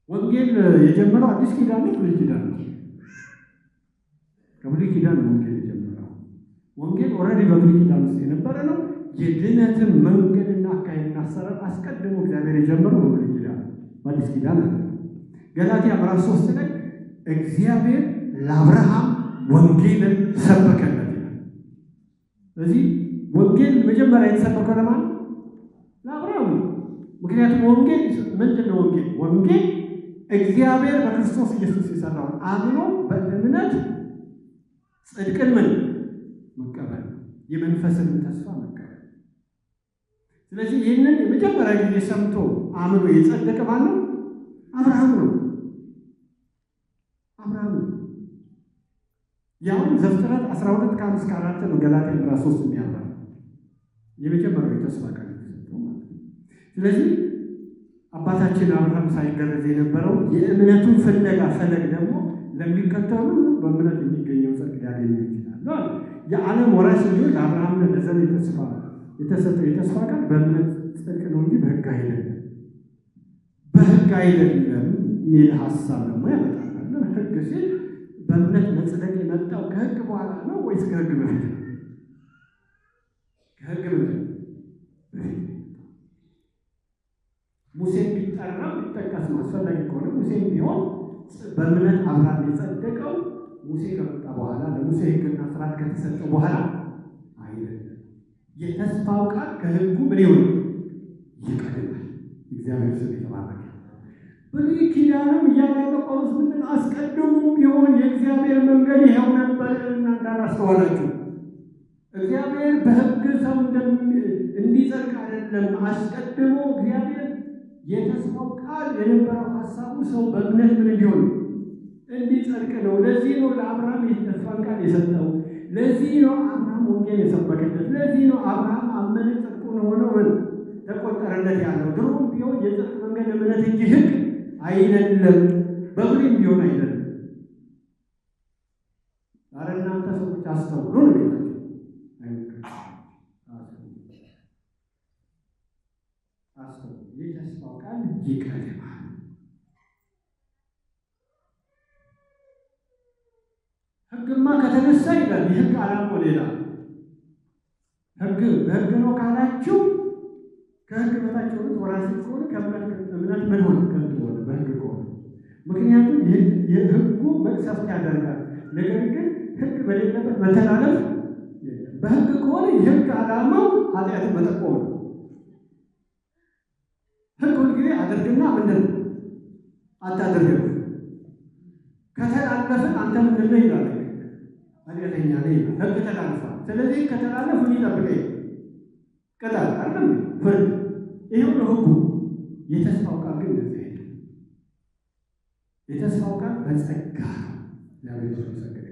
ወንጌል የጀመረው አዲስ ኪዳን ነው ብሉይ ኪዳን ነው? ከብሉይ ኪዳን ነው ወንጌል የጀመረው። ወንጌል ኦልሬዲ በብሉይ ኪዳን ውስጥ የነበረ ነው። የድነትን መንገድና አካሄድና አሰራር አስቀድሞ እግዚአብሔር የጀመረው በብሉይ ኪዳን በአዲስ ኪዳን አለ። ገላትያ ምዕራፍ 3 ላይ እግዚአብሔር ለአብርሃም ወንጌልን ሰበከለት ይላል። ስለዚህ ወንጌል መጀመሪያ የተሰበከው ለማን? ለአብርሃም ነው። ምክንያቱም ወንጌል ምንድን ነው? ወንጌል እግዚአብሔር በክርስቶስ ኢየሱስ የሰራውን አምኖ በእምነት ጽድቅን ምን መቀበል፣ የመንፈስን ተስፋ መቀበል። ስለዚህ ይህንን የመጀመሪያ ጊዜ ሰምቶ አምኖ የጸደቀ ማን ነው? አብርሃም ነው። አብርሃም ነው። ያውም ዘፍጥረት 12 ከ5-4 ነው ገላትያ ምዕራፍ 3 የሚያምራል የመጀመሪያው የተስፋ ቃል የተሰጠው ማለት ነው። ስለዚህ አባታችን አብርሃም ሳይገረዝ የነበረው የእምነቱን ፍለጋ ፈለግ ደግሞ ለሚከተሉ በእምነት የሚገኘው ጽድቅ ሊያገኙ ይችላል። የዓለም ወራሽ እንዲሆን ለአብርሃም ለዘር የተሰጠው የተስፋ ቃል በእምነት ጽድቅ ነው እንጂ በሕግ አይደለም። በሕግ አይደለም የሚል ሀሳብ ደግሞ ያመጣል። ሕግ ሲል በእምነት መጽደቅ የመጣው ከሕግ በኋላ ነው ወይስ ከሕግ በፊት ነው? ከሕግ በፊት። ሙሴ ቢጠራ ቢጠቀስ ማስፈላጊ ከሆነ ሙሴም ቢሆን በእምነት አብርሃም የጸደቀው ሙሴ ከመጣ በኋላ ለሙሴ ሕግና ስርዓት ከተሰጠው በኋላ አይደለም። የተስፋው ቃል ከሕጉ ምን ይሆን ይቀድማል። እግዚአብሔር ስም የተባረከ። ብሉይ ኪዳንም እያለ ጳውሎስ ምንድን አስቀድሞ ቢሆን የእግዚአብሔር መንገድ ይኸው ነበር፣ እናንተ አላስተዋላችሁ። እግዚአብሔር በሕግ ሰው እንዲጸድቅ አይደለም። አስቀድሞ እግዚአብሔር የተስፋው ቃል የነበረው ሀሳቡ ሰው በእምነት ምን እንዲሆን እንዲጸድቅ ነው። ለዚህ ነው ለአብርሃም የተስፋን ቃል የሰጠው። ለዚህ ነው አብርሃም ወንጌል የሰበከለት። ለዚህ ነው አብርሃም አመነ ጽድቁን ሆነው ተቆጠረለት ያለው። ድሮም ቢሆን የጽድቅ መንገድ እምነት እንጂ ሕግ አይደለም። በብሉይም ቢሆን አይደለም። ዛሬ እናንተ ሰዎች አስተውሉ ነው የሚላቸው። የተስፋው ቃል ይቀድማል። ሕግማ ከተነሳ ይላል የሕግ ዓላማው ሌላ። ሕግ በሕግ ነው ካላችሁ ከሕግ በታች ሆኑት ወራሾች ከሆነ ከእምነት ምን ሆነ? ከንቱ ሆነ በሕግ ከሆነ። ምክንያቱም የሕጉ መቅሰፍት በሌለበት መተላለፍ የለም። በሕግ ከሆነ የሕግ ዓላማው ኃጢአትን መጠቆም ነው። ሕግ ሁልጊዜ አድርግና ምንድን ነው አታድርግም። ከተላለፍን አንተ ምንድን ነህ ይላል፣ ኃጢአተኛ ነህ ይላል። ሕግ ተላልፏል። ስለዚህ ከተላለፍ ምን ይጠብቀኝ? ቅጣት አይደለም ፍርድ። ይሄው ነው ሕጉ። የተስፋው ቃል ግን እንደዚህ አይደለም። የተስፋው ቃል በጸጋ ለቤቱ ሰገደ።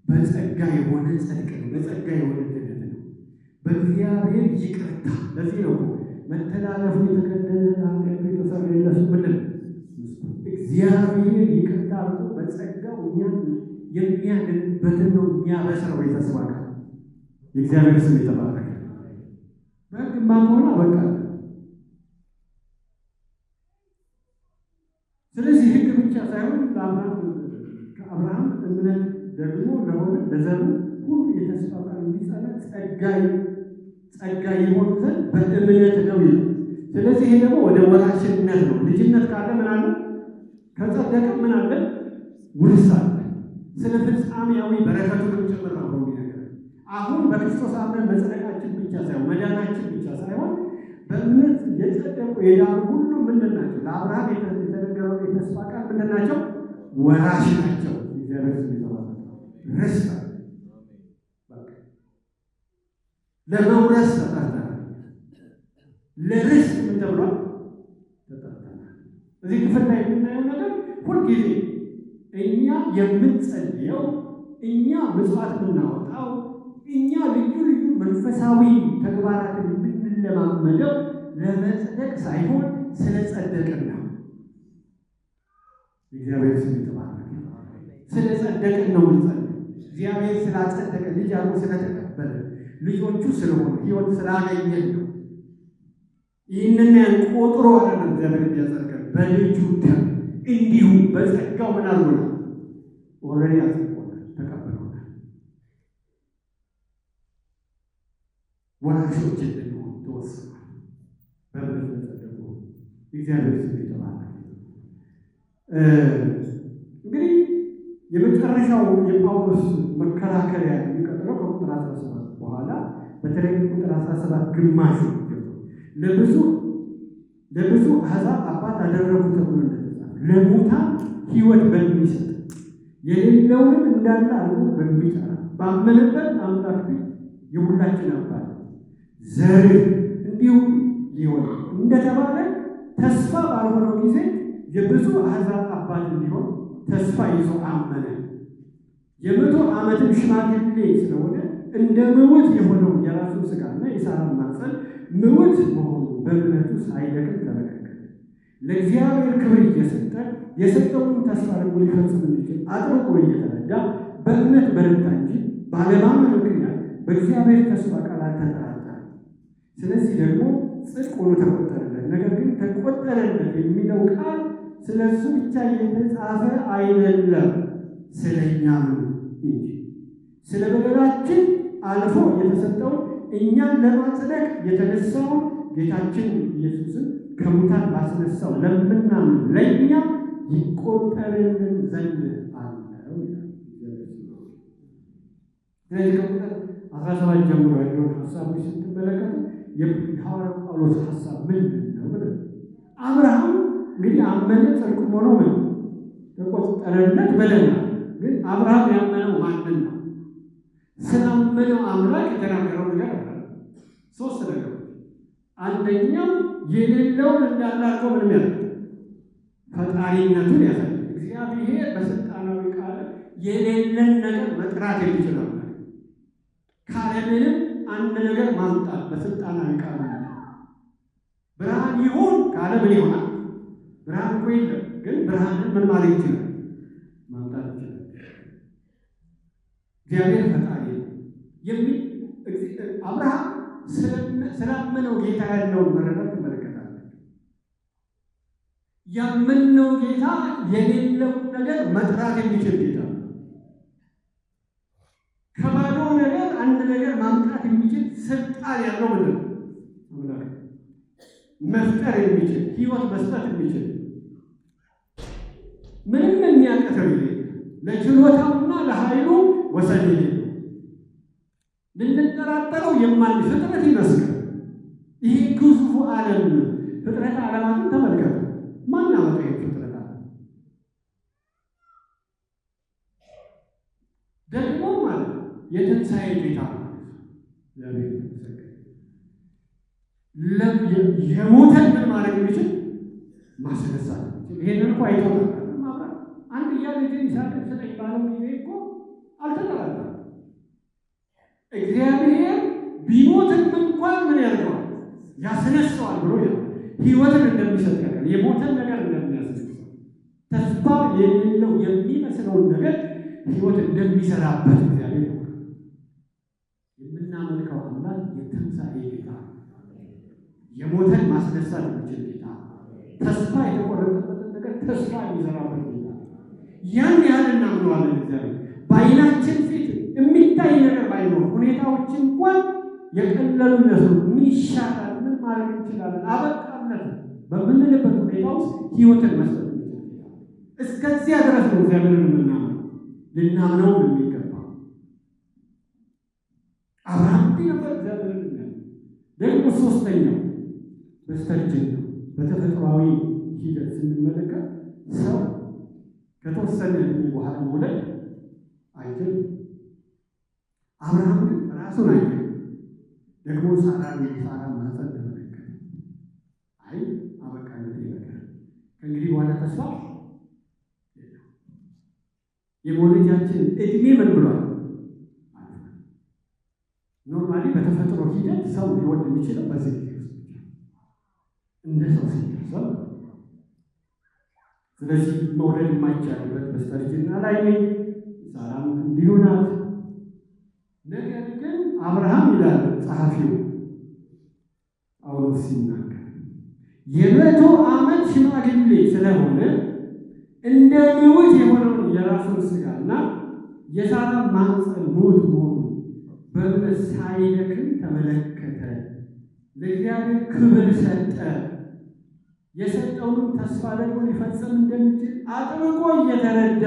በጸጋ የሆነ ጽድቅ ነው። በጸጋ የሆነ ድነት ነው። በእግዚአብሔር ይቅርታ። ለዚህ ነው መተላለፉ የተከደነ ኃጢአቱ የተሰረየለት ምንድን ነው? እግዚአብሔር ይቅርታ አድርጎ በጸጋው እኛን የሚያድንበትን ነው የሚያበስረው የተስፋ ቃል። የእግዚአብሔር ስም የተባረከ። በሕግማ ከሆነ በቃ ስለዚህ ሕግ ብቻ ሳይሆን ከአብርሃም እምነት ደግሞ ለሆነ ለዘሩ ሁሉ የተስፋ ቃል እንዲጸና ጸጋ ይሆን ዘንድ በእምነት ነው ይላል። ስለዚህ ይሄ ደግሞ ወደ ወራሽነት ነው። ልጅነት ካለ ምን አለ? ከጸደቀ ምን አለ? ውርስ አለ። ስለ ፍጻሜያዊ በረከቱንም ጭምር ነው የሚነገር። አሁን በክርስቶስ አምነን መጽደቃችን ብቻ ሳይሆን መዳናችን ብቻ ሳይሆን በእምነት የጸደቁ የዳኑ ሁሉ ምንድን ናቸው? ለአብርሃም የተነገረው የተስፋ ቃል ምንድን ናቸው? ወራሽ ናቸው። እግዚአብሔር ስም የተባረከ። ርስት ለመውረስ ተጠርተናል። ለርስት ምን ተብሏል? ተጠርተናል። እዚህ ክፍል ላይ የምናየው ነገር ሁልጊዜ እኛ የምንጸልየው፣ እኛ ምጽዋት የምናወጣው፣ እኛ ልዩ ልዩ መንፈሳዊ ተግባራትን የምንለማመደው ለመጽደቅ ሳይሆን ስለ ጸደቅን ነው። እግዚአብሔር ስም የተባረከ። ስለ ጸደቅን ነው የምንጸልየው። እግዚአብሔር ስላጸደቀ ልጅ አድርጎ ስለተቀበለ ልጆቹ ስለሆነ ሕይወት ስላገኘን ነው። ይህንን ቆጥሮ አይደለም እግዚአብሔር የሚያጸድቀን፣ በልጁ ደም እንዲሁ በጸጋው ምን አድርጎናል? ኦልሬዲ አጽድቆናል፣ ተቀብሎናል። ወራሾች እንድንሆን ተወስኗል። በእምነት ተጸደቁ። እግዚአብሔር ስም የተባረከ። እንግዲህ የመጨረሻው የጳውሎስ መከራከሪያ የሚቀጥለው ከቁጥር 17 በኋላ በተለይ ቁጥር 17 ግማሹ ለብዙ አሕዛብ አባት አደረጉ ተብሎ እንደተጻፈ ለሙታን ሕይወት በሚሰጥ የሌለውንም እንዳለ አድርጎ በሚጠራ ባመነበት አምላክ ፊት የሁላችን አባት ዘር እንዲሁ ሊሆን እንደተባለ ተስፋ ባልሆነው ጊዜ የብዙ አሕዛብ አባት እንዲሆን ተስፋ ይዞ አመነ። የ100 ዓመትም ሽማግሌ ስለሆነ እንደ ምውት የሆነው የራሱ ሥጋና የሳራን ማኅፀን ምውት መሆኑ በእምነቱ ሳይደክም ተመለከተ። ለእግዚአብሔር ክብር እየሰጠ የሰጠውን ተስፋ ደግሞ ሊፈጽም እንዲችል አጥብቆ እየተረዳ በእምነት በረታ እንጂ ባለማመን ምክንያት በእግዚአብሔር ተስፋ ቃል አልተጠራጠረም። ስለዚህ ደግሞ ጽድቅ ሆኖ ተቆጠረለት። ነገር ግን ተቆጠረለት የሚለው ቃል ስለ እሱ ብቻ የተጻፈ አይደለም፣ ስለ እኛም እንጂ ስለ በደላችን አልፎ የተሰጠውን እኛን ለማጽደቅ የተነሳውን ጌታችን ኢየሱስን ከሙታን ባስነሳው ለምናምን ለእኛ ይቆጠርልን ዘንድ አለው ይላል። ስለዚህ ከቁጥር 17 ጀምሮ ያለውን ሀሳቦች ስትመለከቱ የሐዋርያው ጳውሎስ ሀሳብ ምንድን ነው ብለን አብርሃም እንግዲህ አመነ ጽድቅም ሆኖ ምን ተቆጠረለት ብለናል። ግን አብርሃም ያመነው ማንን ነው? ስላመነው አምላክ የተናገረው ነገር አለ። 3 ነገሮች። አንደኛው የሌለውን እንዳለ አድርጎ ምንም ያለ ፈጣሪነቱን ያሳያል። እግዚአብሔር በስልጣናዊ ቃል የሌለን ነገር መጥራት የሚችል አምላክ ካለምንም አንድ ነገር ማምጣት በስልጣናዊ ቃል ብርሃን ይሁን ካለ ምን ይሆናል? ብርሃን እኮ የለም፣ ግን ብርሃንን ምን ማለት ይችላል? ማምጣት ይችላል። እግዚአብሔር ፈጣሪ አብርሃም ስላመነው ጌታ ያለውን መረዳት ትመለከታለህ። ያመነው ጌታ የሌለውን ነገር መጥራት የሚችል ጌታ ነው። ከባዶ ነገር አንድ ነገር ማምጣት የሚችል ስልጣን ያለው ምንድን ነው? አምላክ መፍጠር የሚችል ሕይወት መስጠት የሚችል ምንም የሚያቀተው ለችሎታውና ለኃይሉ ወሰን የሌለው ልንጠራጠረው የማንችል ፍጥረት ይመስላል። ይሄ ግዙፉ ዓለም ፍጥረት ዓለማትን ተመልከቱ። ማን አመጣ ይሄ ፍጥረት ዓለም? ደግሞ ማለት የትንሣኤ ጌታ ነው። እግዚአብሔር የሞተን ምን ማድረግ የሚችል ማስነሳት። ይሄንን እኮ አይቶታል። አንድ ልጅን ይስሐቅን ስጠኝ ባለው ጊዜ እኮ አልተጠራጠረም። እግዚአብሔር ቢሞትም እንኳን ምን ያደርገዋል? ያስነሳዋል ብሎ ሕይወትን እንደሚሰጥ ያውቃል። የሞተን ነገር እንደሚያስነሳ ተስፋ የሌለው የሚመስለውን ነገር ሕይወት እንደሚሰራበት እግዚአብሔር ያውቃል። የምናመልከው አምላክ የትንሣኤ ጌታ፣ የሞተን ማስነሳት የሚችል ጌታ፣ ተስፋ የተቆረጠበትን ነገር ተስፋ የሚሰራበት ጌታ። ያን ያህል እናምነዋለን። እግዚአብሔር በዓይናችን ፊት የሚታይ ነገር ባይኖር ሁኔታዎች እንኳን የቀለሉ ይመስሉ ምን ይሻላል፣ ምን ማድረግ እንችላለን፣ አበቃለት በምንልበት ሁኔታ ውስጥ ሕይወትን መስጠት እንችላለን። እስከዚያ ድረስ ነው እግዚአብሔርን የምናምነው፣ ልናምነው የሚገባ። አብርሃም ነበር እግዚአብሔርን የሚያምነው። ደግሞ ሶስተኛው በስተርጅና በተፈጥሯዊ ሂደት ስንመለከት ሰው ከተወሰነ ዕድሜ በኋላ መውለድ አይችልም። አብርሃም ግን ራሱን አየ። ደግሞ ሳራ ማህፀን ተመለከተ። አይ አበቃለት ነገር ከእንግዲህ በኋላ ተስፋ የመውለጃችን ዕድሜ ምን ብሏል? ኖርማሊ በተፈጥሮ ሂደት ሰው ሊወልድ የሚችለው በዚህ ጊዜ እንደ ሰው ሲታሰብ፣ ስለዚህ መውለድ የማይቻልበት በስተርጅና ላይ ነኝ። ሳራም እንዲሁ ናት። ነገር ግን አብርሃም ይላል ጸሐፊው ጳውሎስ ሲናገር 100 ዓመት ሽማግሌ ስለሆነ እንደ ምውት የሆነውን የራሱን ሥጋና የሳራ ማኅፀን ሙት መሆኑ በእምነት ሳይደክም ተመለከተ። ለእግዚአብሔር ክብር ሰጠ። የሰጠውን ተስፋ ደግሞ ሊፈጽም እንደሚችል አጥብቆ እየተረዳ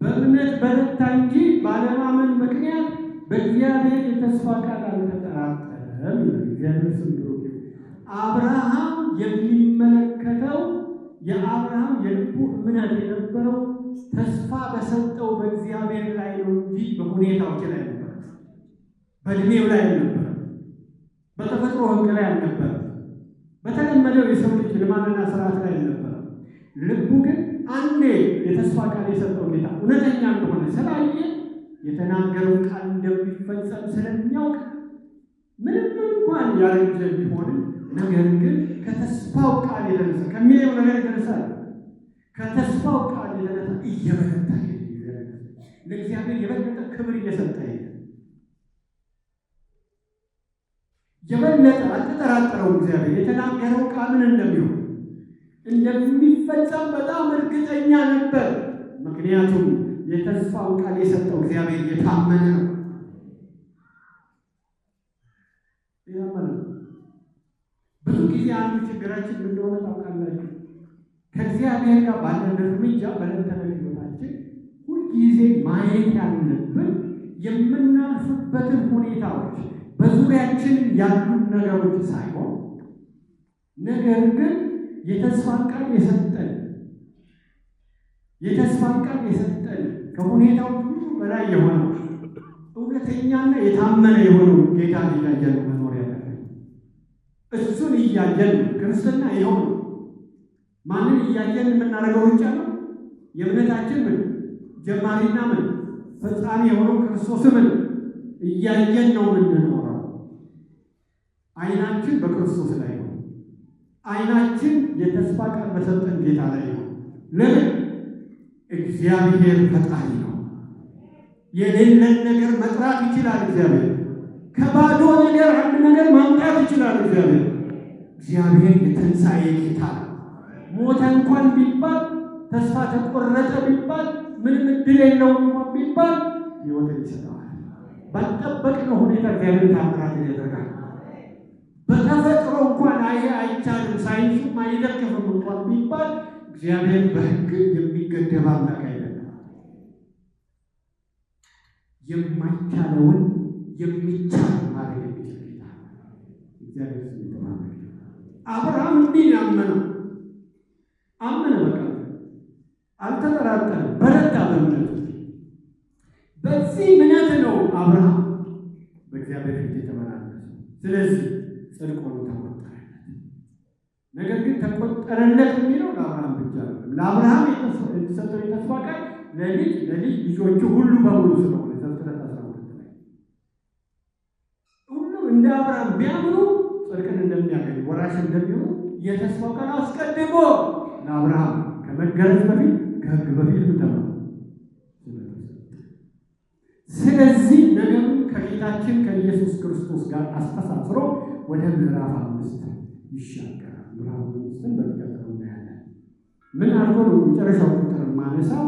በእምነት በረታ እንጂ ባለማመን ምክንያት በእግዚአብሔር የተስፋ ቃል አልተጠራጠረም። እግዚአብሔር ስም ብሩክ ይሁን። አብርሃም የሚመለከተው የአብርሃም የልቡ እምነት የነበረው ተስፋ በሰጠው በእግዚአብሔር ላይ ነው እንጂ በሁኔታዎች ላይ ነበር፣ በእድሜው ላይ አልነበረ፣ በተፈጥሮ ሕግ ላይ አልነበረ፣ በተለመደው የሰው ልጅ ልማድና ስርዓት ላይ አልነበረ። ልቡ ግን አንዴ የተስፋ ቃል የሰጠው ጌታ እውነተኛ እንደሆነ ስላየ የተናገረው ቃል እንደሚፈጸም ስለሚያውቅ ምንም እንኳን ያረጀ ቢሆንም ነገር ግን ከተስፋው ቃል የተነሳ ከሚለው ነገር የተነሳ ከተስፋው ቃል የተነሳ እየበረታ ሄደ። ለእግዚአብሔር የበለጠ ክብር እየሰጠ ሄደ። የበለጠ አልተጠራጠረው። እግዚአብሔር የተናገረው ቃል ምን እንደሚሆን እንደሚፈጸም በጣም እርግጠኛ ነበር። ምክንያቱም የተስፋው ቃል የሰጠው እግዚአብሔር የታመነ ነው። ብዙ ጊዜ አንዱ ችግራችን እንደሆነ ታውቃላችሁ። ከእግዚአብሔር ጋር ባለን እርምጃ በዕለት ተዕለት ሕይወታችን ሁልጊዜ ማየት ያለብን የምናልፍበትን ሁኔታዎች በዙሪያችን ያሉ ነገሮች ሳይሆን ነገር ግን የተስፋን ቃል የሰጠን ከሁኔታው ሁሉ በላይ የሆነው እውነተኛና የታመነ የሆነው ጌታ እያየን መኖር ያለብን። እሱን እያየን ክርስትና የሆነ ማንን እያየን የምናደርገው ብቻ ነው? የእምነታችን ምን ጀማሪና ምን ፈጻሚ የሆነው ክርስቶስ ምን እያየን ነው የምንኖረው። ዓይናችን በክርስቶስ ላይ ነው። ዓይናችን የተስፋ ቃል በሰጠን ጌታ ላይ ነው። ለምን? እግዚአብሔር ፈጣሪ ነው። የሌለን ነገር መጥራት ይችላል እግዚአብሔር። ከባዶ ነገር አንድ ነገር ማምጣት ይችላል እግዚአብሔር የትንሣኤ ጌታ ነው። ሞተ እንኳን ቢባል፣ ተስፋ ተቆረጠ ቢባል፣ ምንም እድል የለውም እንኳን ቢባል ሕይወትን ይሰጠዋል። ባልጠበቅነው ሁኔታ እግዚአብሔር ታምራትን ያደርጋል። በተፈጥሮ እንኳን አይቻልም፣ ሳይንስም አይደግፍም እንኳን ቢባል እግዚአብሔር በሕግ የሚገደብ አምላክ አይደለም። የማይቻለውን የሚቻል ማድረግ የሚችል ጌታ እግዚአብሔር ስም ይባረክ። አብርሃም እንዲህ ያመነው አመነ፣ በቃ አልተጠራጠረም፣ በረታ በእምነቱ። በዚህ እምነት ነው አብርሃም በእግዚአብሔር ፊት የተመላለሰው። ስለዚህ ጽድቅ ሆኖ ተቆጠረለት። ነገር ግን ተቆጠረለት የሚለው ለአብርሃም ብቻ አይደለም። ለአብርሃም የተሰጠው የተስፋ ቃል ለልጅ ልጆቹ ሁሉ በሙሉ ስለሆነ ዘፍጥረት 12 ላይ ሁሉም እንደ አብርሃም ቢያምኑ ጽድቅን እንደሚያገኙ ወራሽ እንደሚሆኑ የተስፋው ቃል አስቀድሞ ለአብርሃም ከመገረዝ በፊት ከሕግ በፊት ተብሎ ስለዚህ ነገሩን ከጌታችን ከኢየሱስ ክርስቶስ ጋር አስተሳስሮ ወደ ምዕራፍ 5 ይሻገራል። ምዕራፍ 5ን በሚቀጥለው እናያለን። ምን አድርጎ ነው መጨረሻው ቁጥር ማነሳው?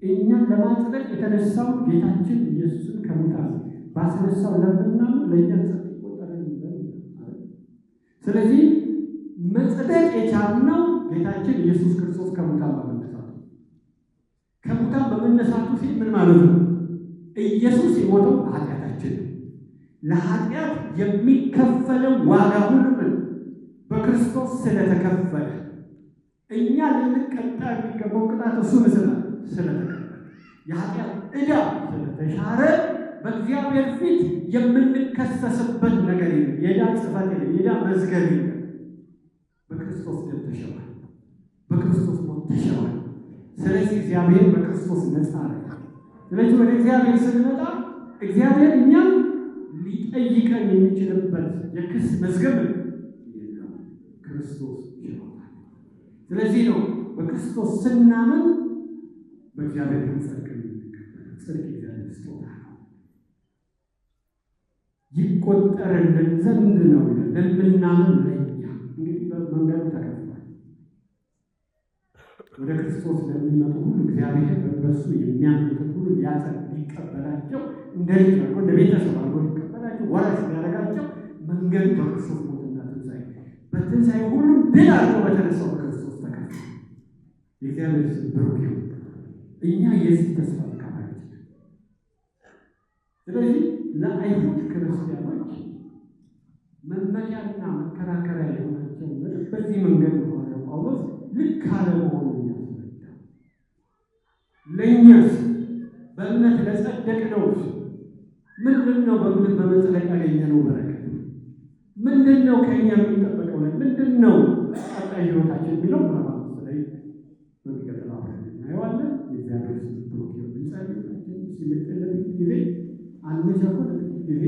እኛን ለማጽደቅ የተነሳው ጌታችን ኢየሱስን ከሙታን ባስነሳው ለምናምን ለእኛ ጽድቅ ይቆጠርልን ዘንድ። ስለዚህ መጽደቅ የቻልነው ጌታችን ኢየሱስ ክርስቶስ ከሙታን በመነሳቱ። ከሙታን በመነሳቱ ሲል ምን ማለት ነው? ኢየሱስ የሞተው ኃጢአታችን ነው። ለኃጢአት የሚከፈለው ዋጋ ሁሉ በክርስቶስ ስለተከፈለ እኛ ልንቀጣ የሚገባው ቅጣት እሱ ስለተከፈለ የኃጢአት ዕዳ ስለተሻረ በእግዚአብሔር ፊት የምንከሰስበት ነገር የለም። የዕዳ ጽሕፈት የለም። የዕዳ መዝገብ የለም። በክርስቶስ ደም ተሽሯል። በክርስቶስ ሞት ተሽሯል። ስለዚህ እግዚአብሔር በክርስቶስ ነፃ ነው። ስለዚህ ወደ እግዚአብሔር ስንመጣ እግዚአብሔር እኛም ሊጠይቀን የሚችልበት የክስ መዝገብ የለም። ክርስቶስ ይሽሯል። ስለዚህ ነው በክርስቶስ ስናምን በእግዚአብሔር ጽድቅ የምንቀበለው። ጽድቅ እግዚአብሔር ስጦታ ነው። ይቆጠርልን ዘንድ ነው ለምናምን ለእኛ። እንግዲህ መንገዱ ተከፍቷል። ወደ ክርስቶስ ለሚመጡ ሁሉ እግዚአብሔር በእሱ የሚያምኑትን ሁሉ ሊቀበላቸው እንደ ልጅ አድርጎ እንደ ቤተሰብ አድርጎ ሊቀበላቸው ወራሽ ሊያደርጋቸው መንገዱ በክርስቶስ ሞትና ትንሣኤ በትንሣኤ ሁሉም ድል አድርጎ በተነሳው በክርስቶስ ተከፍቷል። የእግዚአብሔር ስም ብሩክ ይሁን። እኛ የዚህ ተስፋ ተካፋዮች ነን። ስለዚህ ለአይሁድ ክርስቲያኖች መመኪያና መከራከሪያ የሆናቸው በዚህ መንገድ ሆነ ጳውሎስ ልክ አለመሆኑን ያስረዳል። ለእኛስ በእምነት ለጸደቅነው ምንድን ነው? በእምነት በመጽደቅ ያገኘነው በረከት ምንድን ነው? ከእኛ የሚጠበቀው ምንድን ነው? ቀጣይ ሕይወታችን የሚለው ምዕራፍ 5 ላይ በሚቀጥለው አብረን እናየዋለን። የእግዚአብሔር ስም ብሩክ ይሁን። ሲመጥለት ጊዜ አንቸኩል ጊዜ